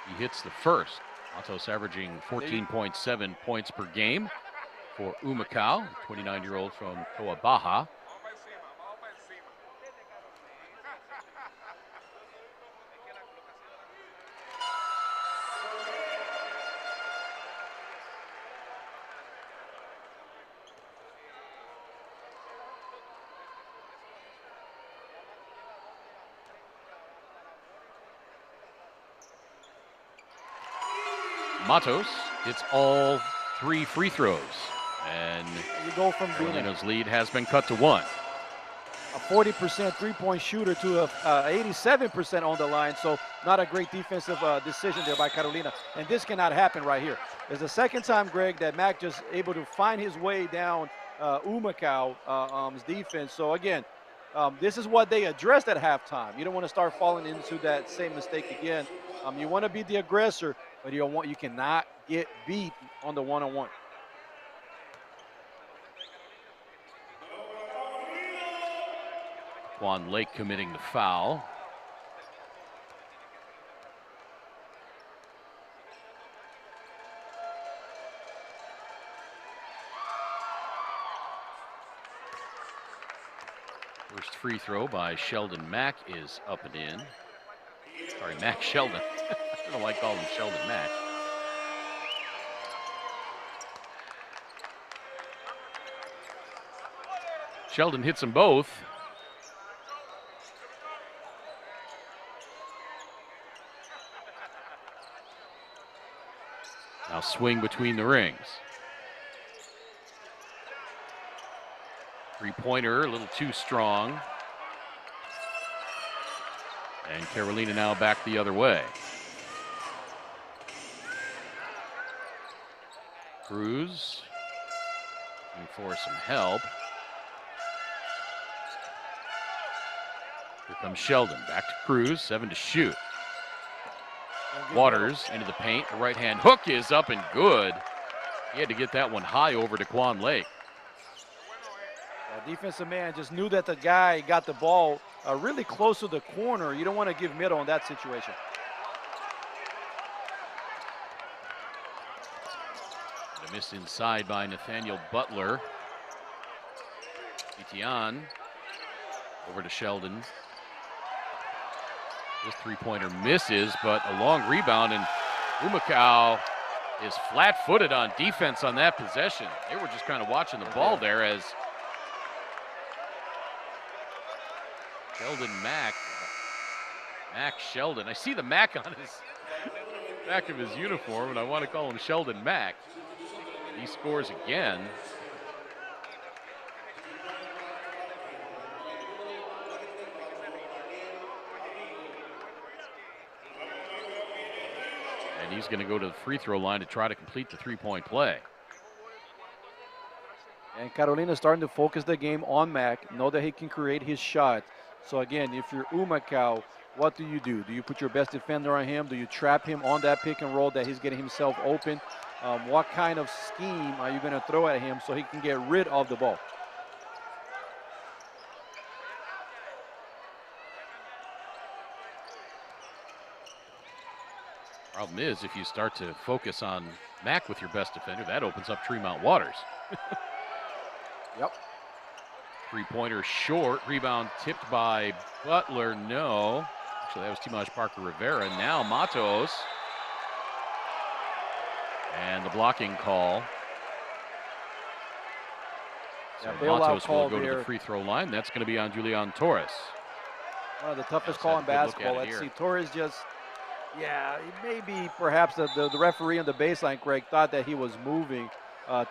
He hits the first. Matos averaging 14.7 points per game for Humacao, 29-year-old from Toa Baja. Matos hits all 3 free throws, and you go from Carolina's lead has been cut to 1. A 40% three-point shooter to a 87% on the line, so not a great defensive decision there by Carolina. And this cannot happen right here. It's the second time, Greg, that Mack just able to find his way down Humacao's defense. So again, this is what they addressed at halftime. You don't want to start falling into that same mistake again. You want to be the aggressor, but you cannot get beat on the one-on-one. Juan Lake committing the foul. First free throw by Sheldon Mack is up and in. Sorry, Mack Sheldon. I don't like calling him Sheldon Mack. Sheldon hits them both. Now swing between the rings. Three-pointer, a little too strong. And Carolina now back the other way. Cruz looking for some help. Here comes Sheldon, back to Cruz, 7 to shoot. Waters into the paint, the right-hand hook is up and good. He had to get that one high over to Quan Lake. Defensive man just knew that the guy got the ball really close to the corner. You don't want to give middle in that situation. A miss inside by Nathaniel Butler. Etienne over to Sheldon. This three-pointer misses, but a long rebound, and Humacao is flat-footed on defense on that possession. They were just kind of watching the ball there as Sheldon Mack Sheldon. I see the Mack on his back of his uniform, and I want to call him Sheldon Mack. He scores again. And he's going to go to the free throw line to try to complete the three-point play. And Carolina starting to focus the game on Mack, know that he can create his shot. So again, if you're Humacao, what do? Do you put your best defender on him? Do you trap him on that pick and roll that he's getting himself open? What kind of scheme are you going to throw at him so he can get rid of the ball? Problem is, if you start to focus on Mack with your best defender, that opens up Tremont Waters. Yep. Three-pointer short. Rebound tipped by Butler. No. Actually, that was Timaj Parker Rivera. Now Matos. And the blocking call. So Yeah, Matos will go there to the free throw line. That's going to be on Julian Torres. One of the toughest Yes, call had in a good look basketball. at it Let's here. see, Torres just, yeah, maybe perhaps the referee on the baseline, Greg, thought that he was moving.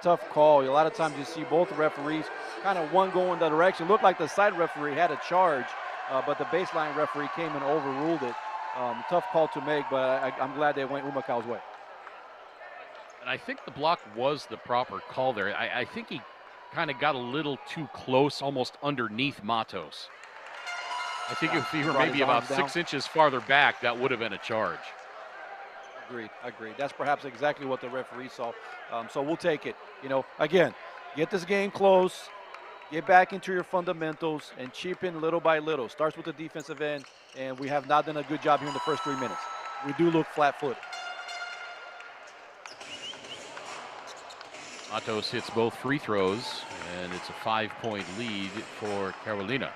Tough call. A lot of times you see both referees kind of one go in the direction. Looked like the side referee had a charge, but the baseline referee came and overruled it. Tough call to make, but I'm glad they went Humacao's way. And I think the block was the proper call there. I think he kind of got a little too close, almost underneath Matos. I think if he were brought maybe his about arms down. 6 inches farther back, that would have been a charge. Agreed. That's perhaps exactly what the referee saw. So we'll take it. You know, again, get this game close, get back into your fundamentals, and chip in little by little. Starts with the defensive end, and we have not done a good job here in the first 3 minutes. We do look flat-footed. Matos hits both free throws, and it's a 5-point lead for Carolina.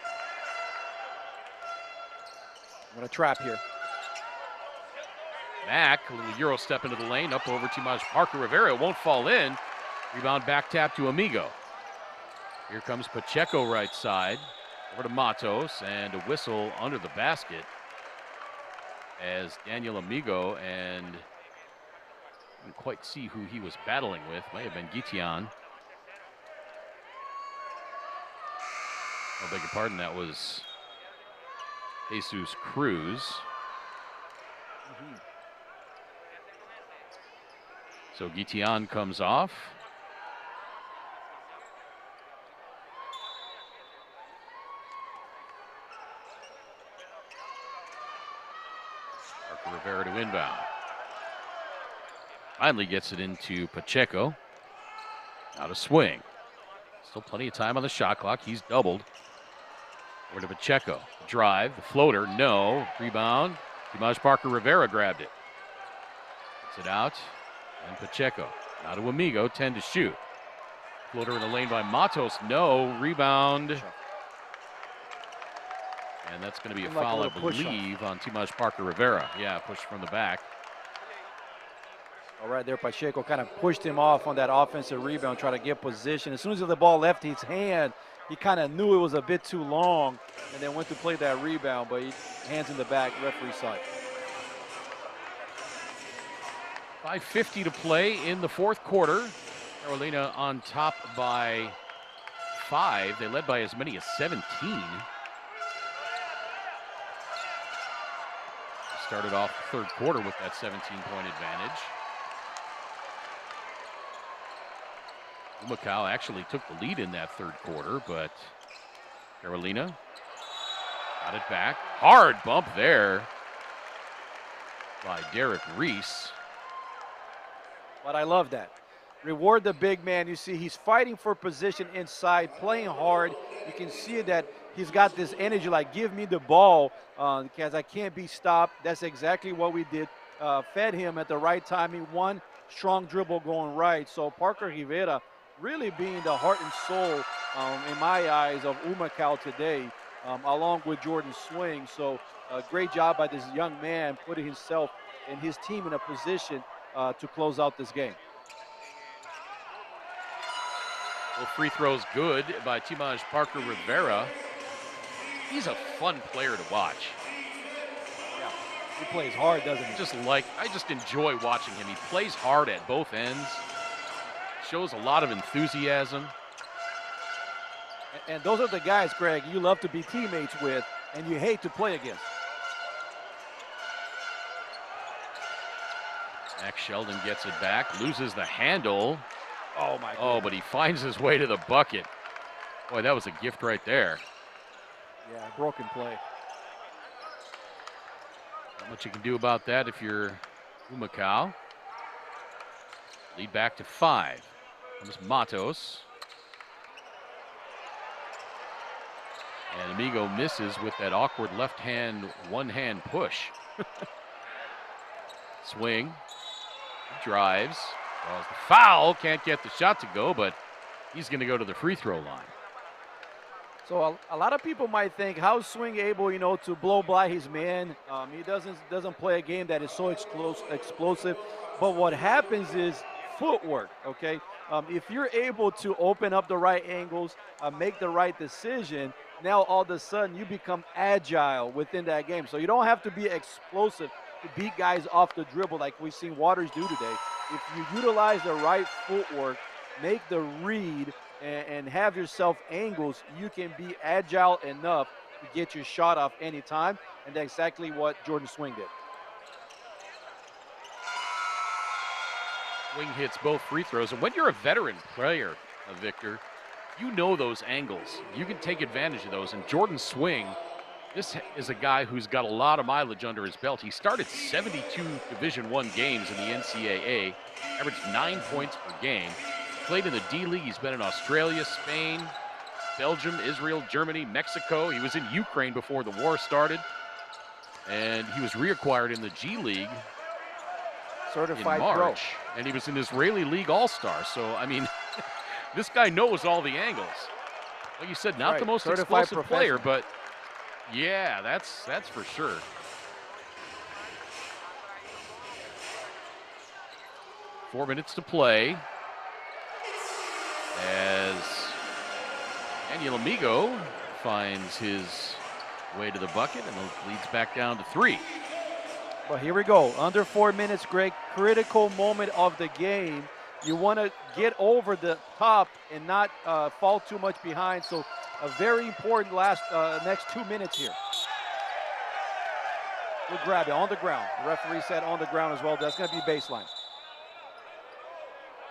I'm going to trap here. Mack, a little Euro step into the lane, up over Timaj Parker Rivera. It won't fall in. Rebound back tap to Amigo. Here comes Pacheco right side. Over to Matos, and a whistle under the basket as Daniel Amigo, and couldn't quite see who he was battling with. May have been Gitian. I beg your pardon, that was Jesus Cruz. So Gitian comes off. Parker Rivera to inbound. Finally gets it into Pacheco. Now to swing. Still plenty of time on the shot clock. He's doubled. Over to Pacheco. Drive, the floater, no. Rebound. Timaj Parker Rivera grabbed it. Gets it out. And Pacheco. Now to Amigo, 10 to shoot. Floater in the lane by Matos, no. Rebound. And that's going to be a foul, I believe, on Timaj Parker Rivera. Yeah, push from the back. All right there, Pacheco kind of pushed him off on that offensive rebound, trying to get position. As soon as the ball left his hand, he kind of knew it was a bit too long and then went to play that rebound, but hands in the back, referee side. 5:50 to play in the fourth quarter. Carolina on top by 5. They led by as many as 17. Started off the third quarter with that 17-point advantage. Humacao actually took the lead in that third quarter, but Carolina got it back. Hard bump there by Derek Reese. But I love that. Reward the big man. You see, he's fighting for position inside, playing hard. You can see that he's got this energy, like, give me the ball because I can't be stopped. That's exactly what we did. Fed him at the right timing. One strong dribble going right. So Parker Rivera really being the heart and soul, in my eyes, of Humacao today, along with Jordan Swing. So great job by this young man putting himself and his team in a position to close out this game. Well, free throws good by Timaj Parker Rivera. He's a fun player to watch. Yeah, he plays hard, doesn't he? I just enjoy watching him. He plays hard at both ends. Shows a lot of enthusiasm. And those are the guys, Greg, you love to be teammates with and you hate to play against. Max Sheldon gets it back, loses the handle. Oh, my God. Oh, but he finds his way to the bucket. Boy, that was a gift right there. Yeah, broken play. Not much you can do about that if you're Humacao. Lead back to 5. Comes Matos. And Amigo misses with that awkward left hand, one-hand push. Swing, drives, draws the foul, can't get the shot to go, but he's going to go to the free throw line. So a lot of people might think, how's Swing able, to blow by his man? He doesn't play a game that is so explosive. But what happens is footwork, okay? If you're able to open up the right angles, make the right decision, now all of a sudden you become agile within that game. So you don't have to be explosive to beat guys off the dribble like we've seen Waters do today. If you utilize the right footwork, make the read, and have yourself angles, you can be agile enough to get your shot off anytime, and that's exactly what Jordan Swing did. Swing hits both free throws, and when you're a veteran player, Victor, you know those angles. You can take advantage of those, and Jordan Swing, this is a guy who's got a lot of mileage under his belt. He started 72 Division I games in the NCAA, averaged 9 points per game. Played in the D-League. He's been in Australia, Spain, Belgium, Israel, Germany, Mexico. He was in Ukraine before the war started. And he was reacquired in the G-League Certified in March. pro. And he was an Israeli League All-Star. So, I mean, this guy knows all the angles. Like you said, not the most explosive player, but yeah, that's for sure. Four minutes to play. As Daniel Amigo finds his way to the bucket and leads back down to 3. Well, here we go. Under 4 minutes, Greg. Critical moment of the game. You want to get over the top and not fall too much behind. So a very important next 2 minutes here. We'll grab it on the ground. The referee said on the ground as well. That's going to be baseline.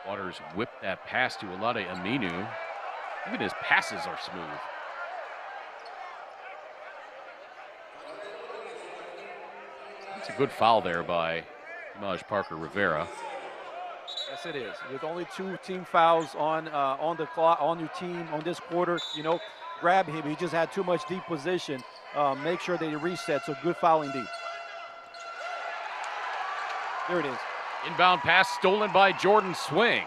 Waters whipped that pass to Olade Aminu. Even his passes are smooth. It's a good foul there by Imaj Parker Rivera. Yes, it is. With only 2 team fouls on the clock, on your team on this quarter, grab him. He just had too much deep position. Make sure that he resets. So good foul indeed. There it is. Inbound pass stolen by Jordan Swing.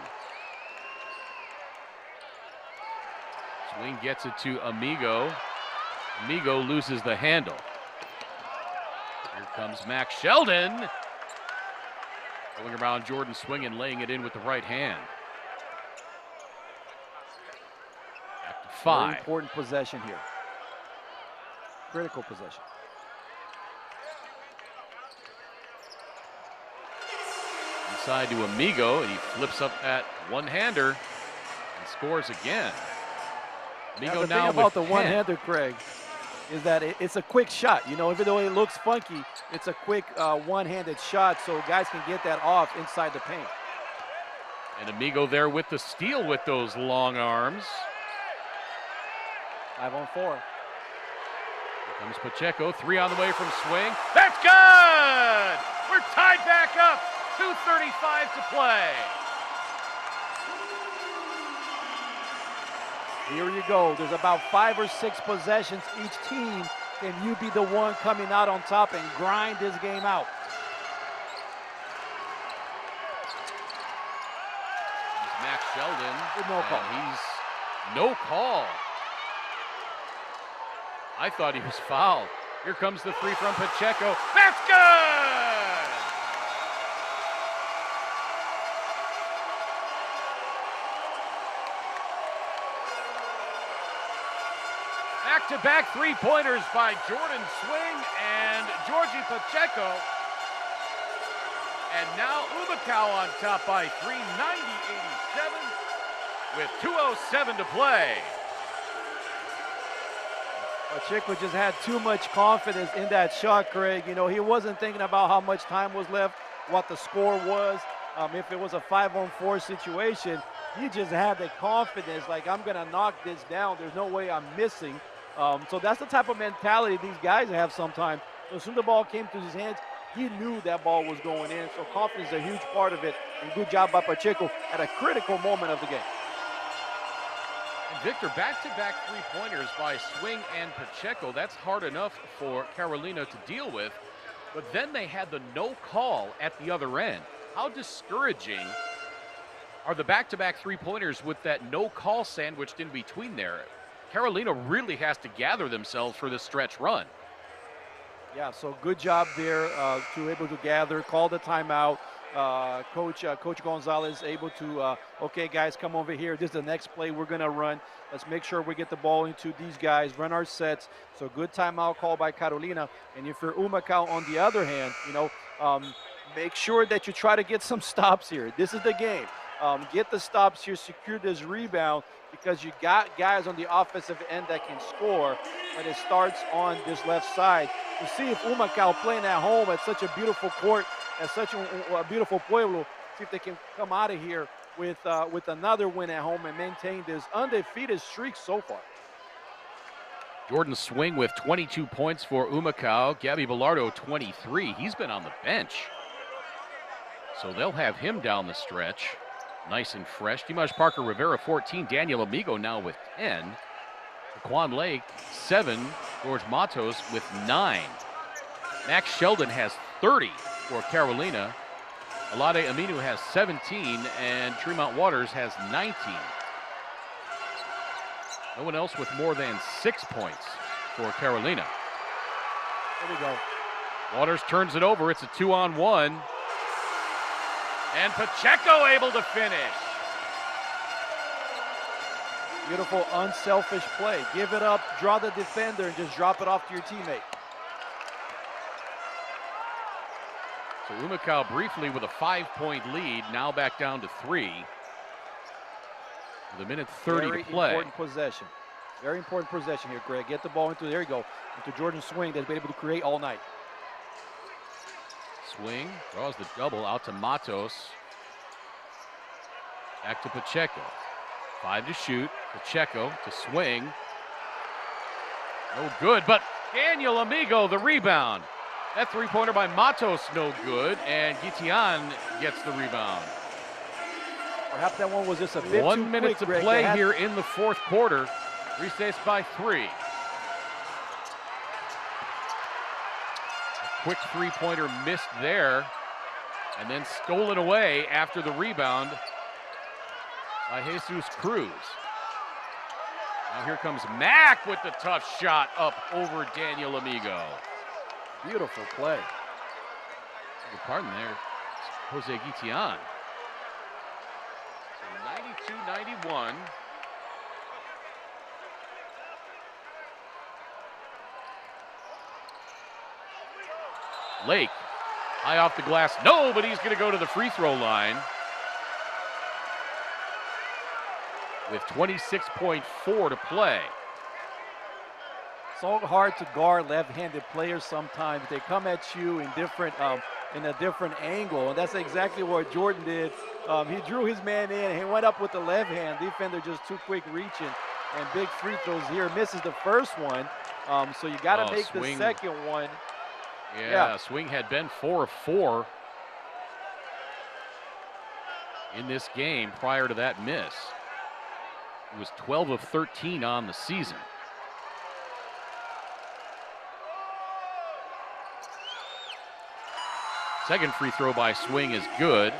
Swing gets it to Amigo. Amigo loses the handle. Here comes Max Sheldon. Going around Jordan Swing and laying it in with the right hand. Back to 5. Very important possession here. Critical possession. Inside to Amigo, and he flips up that one-hander and scores again. Amigo the now thing about the with 10. one-hander, Craig, is that it's a quick shot. Even though it looks funky, it's a quick one-handed shot, so guys can get that off inside the paint. And Amigo there with the steal with those long arms. 5 on 4. Here comes Pacheco, 3 on the way from Swing. That's good! We're tied back up. 2:35 to play. Here you go. There's about 5 or 6 possessions each team. Can you be the one coming out on top and grind this game out? Here's Max Sheldon. With no call. And he's no call. I thought he was fouled. Here comes the 3 from Pacheco. That's good! Back-to-back 3-pointers by Jordan Swing and Georgie Pacheco. And now Humacao on top by 3, 90-87 with 2:07 to play. Pacheco just had too much confidence in that shot, Craig. He wasn't thinking about how much time was left, what the score was. If it was a 5-on-4 situation, he just had the confidence, like, I'm going to knock this down. There's no way I'm missing. So that's the type of mentality these guys have sometimes. So as soon as the ball came to his hands, he knew that ball was going in. So confidence is a huge part of it. And good job by Pacheco at a critical moment of the game. And Victor, back-to-back 3-pointers by Swing and Pacheco. That's hard enough for Carolina to deal with. but then they had the no call at the other end. How discouraging are the back-to-back three-pointers with that no call sandwiched in between there? Carolina really has to gather themselves for this stretch run. Yeah, so good job there to able to gather, call the timeout. Coach Gonzalez able to, okay, guys, come over here. This is the next play we're going to run. Let's make sure we get the ball into these guys, run our sets. So good timeout call by Carolina. And if you're Humacao on the other hand, make sure that you try to get some stops here. This is the game. Get the stops here, secure this rebound, because you got guys on the offensive end that can score, but it starts on this left side. To see if Humacao playing at home at such a beautiful court, at such a beautiful pueblo, see if they can come out of here with another win at home and maintain this undefeated streak so far. Jordan Swing with 22 points for Humacao. Gabby Bilardo, 23. He's been on the bench, so they'll have him down the stretch. Nice and fresh. Dimash Parker Rivera, 14. Daniel Amigo now with 10. Daquan Lake, 7. George Matos with 9. Max Sheldon has 30 for Carolina. Alade Aminu has 17, and Tremont Waters has 19. No one else with more than 6 points for Carolina. There we go. Waters turns it over. It's a 2-on-1. And Pacheco able to finish. Beautiful, unselfish play. Give it up, draw the defender, and just drop it off to your teammate. So Humacao briefly with a 5-point lead, now back down to 3. With a minute 30 to play. Very important possession. Very important possession here, Greg. Get the ball into, there you go, into Jordan Swing that's been able to create all night. Swing, draws the double out to Matos. Back to Pacheco. 5 to shoot. Pacheco to Swing. No good, but Daniel Amigo, the rebound. That three-pointer by Matos, no good, and Gitian gets the rebound. Perhaps that one was just a bit 1 minute too quick, to Greg. play here in the fourth quarter. Grises by 3. A quick three-pointer missed there, and then stolen away after the rebound by Jesus Cruz. Now here comes Mack with the tough shot up over Daniel Amigo. Beautiful play. Your pardon there, Jose Gitian. So 92-91. Lake, high off the glass. No, but he's going to go to the free throw line. With 26.4 to play. So hard to guard left-handed players sometimes. They come at you in a different angle, and that's exactly what Jordan did. He drew his man in, and he went up with the left hand. Defender just too quick reaching, and big free throws here. Misses the first one, so you got to make Swing. the second one. Yeah, Swing had been 4 of 4 in this game prior to that miss. It was 12 of 13 on the season. Second free throw by Swing is good.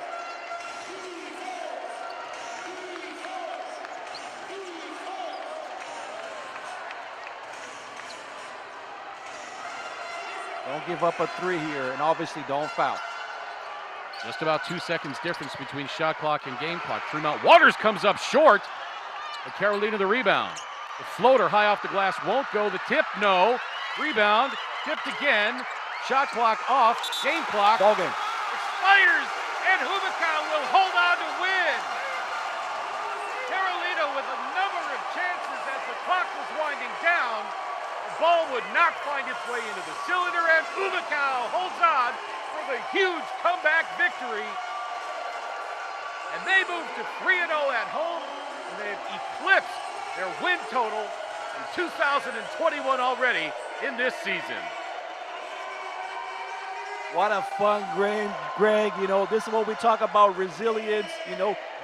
Don't give up a three here, and obviously don't foul. Just about 2 seconds difference between shot clock and game clock. Tremont Waters comes up short. And Carolina the rebound. The floater high off the glass won't go. The tip, no. Rebound, tipped again. Shot clock off. Game clock Ball game. expires, and Humacao will hold on to win. Carolina with a number of chances as the clock was winding down. The ball would not find its way into the cylinder, and Humacao holds on for the huge comeback victory. And they move to 3-0 at home, and they've eclipsed their win total in 2021 already in this season. What a fun game, Greg. You know, this is what we talk about, resilience,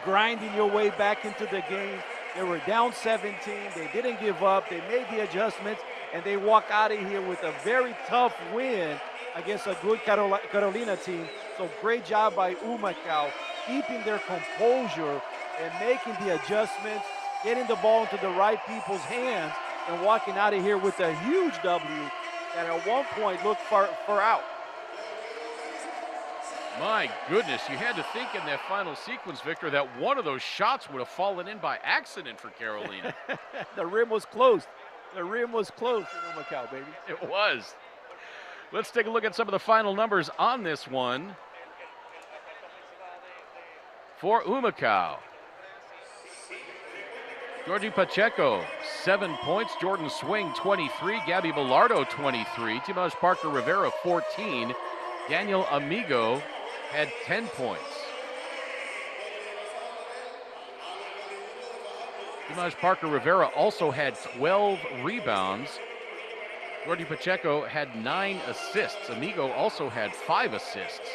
grinding your way back into the game. They were down 17. They didn't give up. They made the adjustments, and they walk out of here with a very tough win against a good Carolina team. So great job by Humacao, keeping their composure and making the adjustments, getting the ball into the right people's hands, and walking out of here with a huge W that at one point looked far out. My goodness, you had to think in that final sequence, Victor, that one of those shots would have fallen in by accident for Carolina. The rim was closed. The rim was closed for Humacao, baby. It was. Let's take a look at some of the final numbers on this one. For Humacao, Georgie Pacheco, 7 points. Jordan Swing, 23. Gabby Bilardo, 23. Timaj Parker Rivera, 14. Daniel Amigo had 10 points. Timaj Parker Rivera also had 12 rebounds. Georgie Pacheco had 9 assists. Amigo also had 5 assists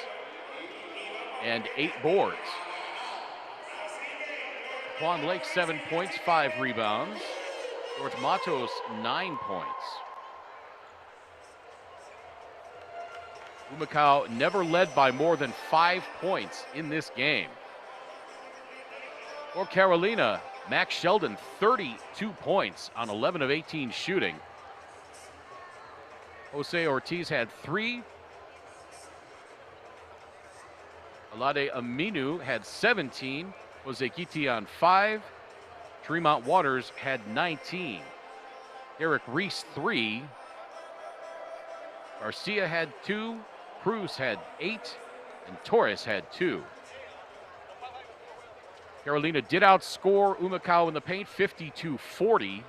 and 8 boards. Juan Lake, 7 points, 5 rebounds. George Matos, 9 points. Humacao never led by more than 5 points in this game. For Carolina, Max Sheldon, 32 points on 11 of 18 shooting. Jose Ortiz had 3. Alade Aminu had 17. Jose Kitian, 5. Tremont Waters had 19. Derek Reese, 3. Garcia had 2. Cruz had 8. And Torres had 2. Carolina did outscore Humacao in the paint, 52-40.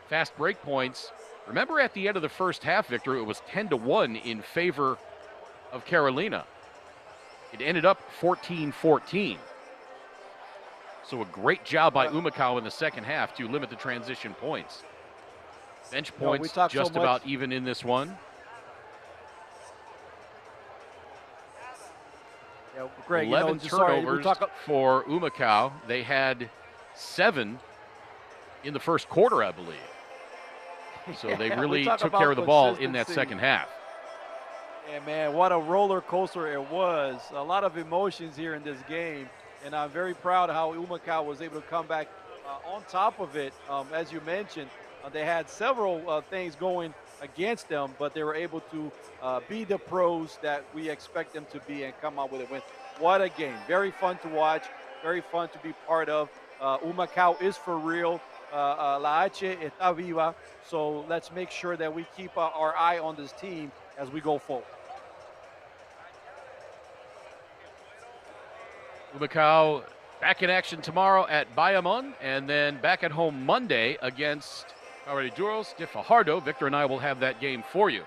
Fast break points. Remember at the end of the first half, Victor, it was 10-1 in favor of Carolina. It ended up 14-14. So a great job by Humacao in the second half to limit the transition points. Bench points just about even in this one. Yeah, Greg, 11 turnovers for Humacao. They had 7 in the first quarter, I believe. So they really took care of the ball in that second half. And man, what a roller coaster it was. A lot of emotions here in this game. And I'm very proud of how Humacao was able to come back on top of it. As you mentioned, they had several things going against them, but they were able to be the pros that we expect them to be and come out with a win. What a game. Very fun to watch, very fun to be part of. Humacao is for real. La H está viva. So let's make sure that we keep our eye on this team as we go forward. Humacao back in action tomorrow at Bayamon, and then back at home Monday against Duros de Fajardo. Victor and I will have that game for you.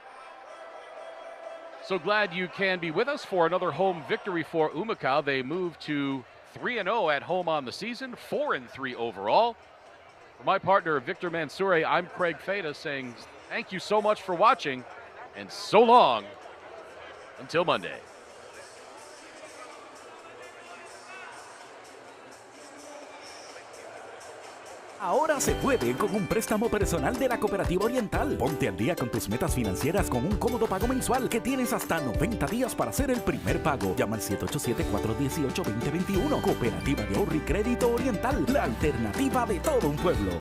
So glad you can be with us for another home victory for Humacao. They move to 3-0 at home on the season, 4-3 overall. For my partner, Victor Mansoure, I'm Craig Feta saying thank you so much for watching, and so long until Monday. Ahora se puede con un préstamo personal de la Cooperativa Oriental. Ponte al día con tus metas financieras con un cómodo pago mensual que tienes hasta 90 días para hacer el primer pago. Llama al 787-418-2021. Cooperativa de Ahorro y Crédito Oriental, la alternativa de todo un pueblo.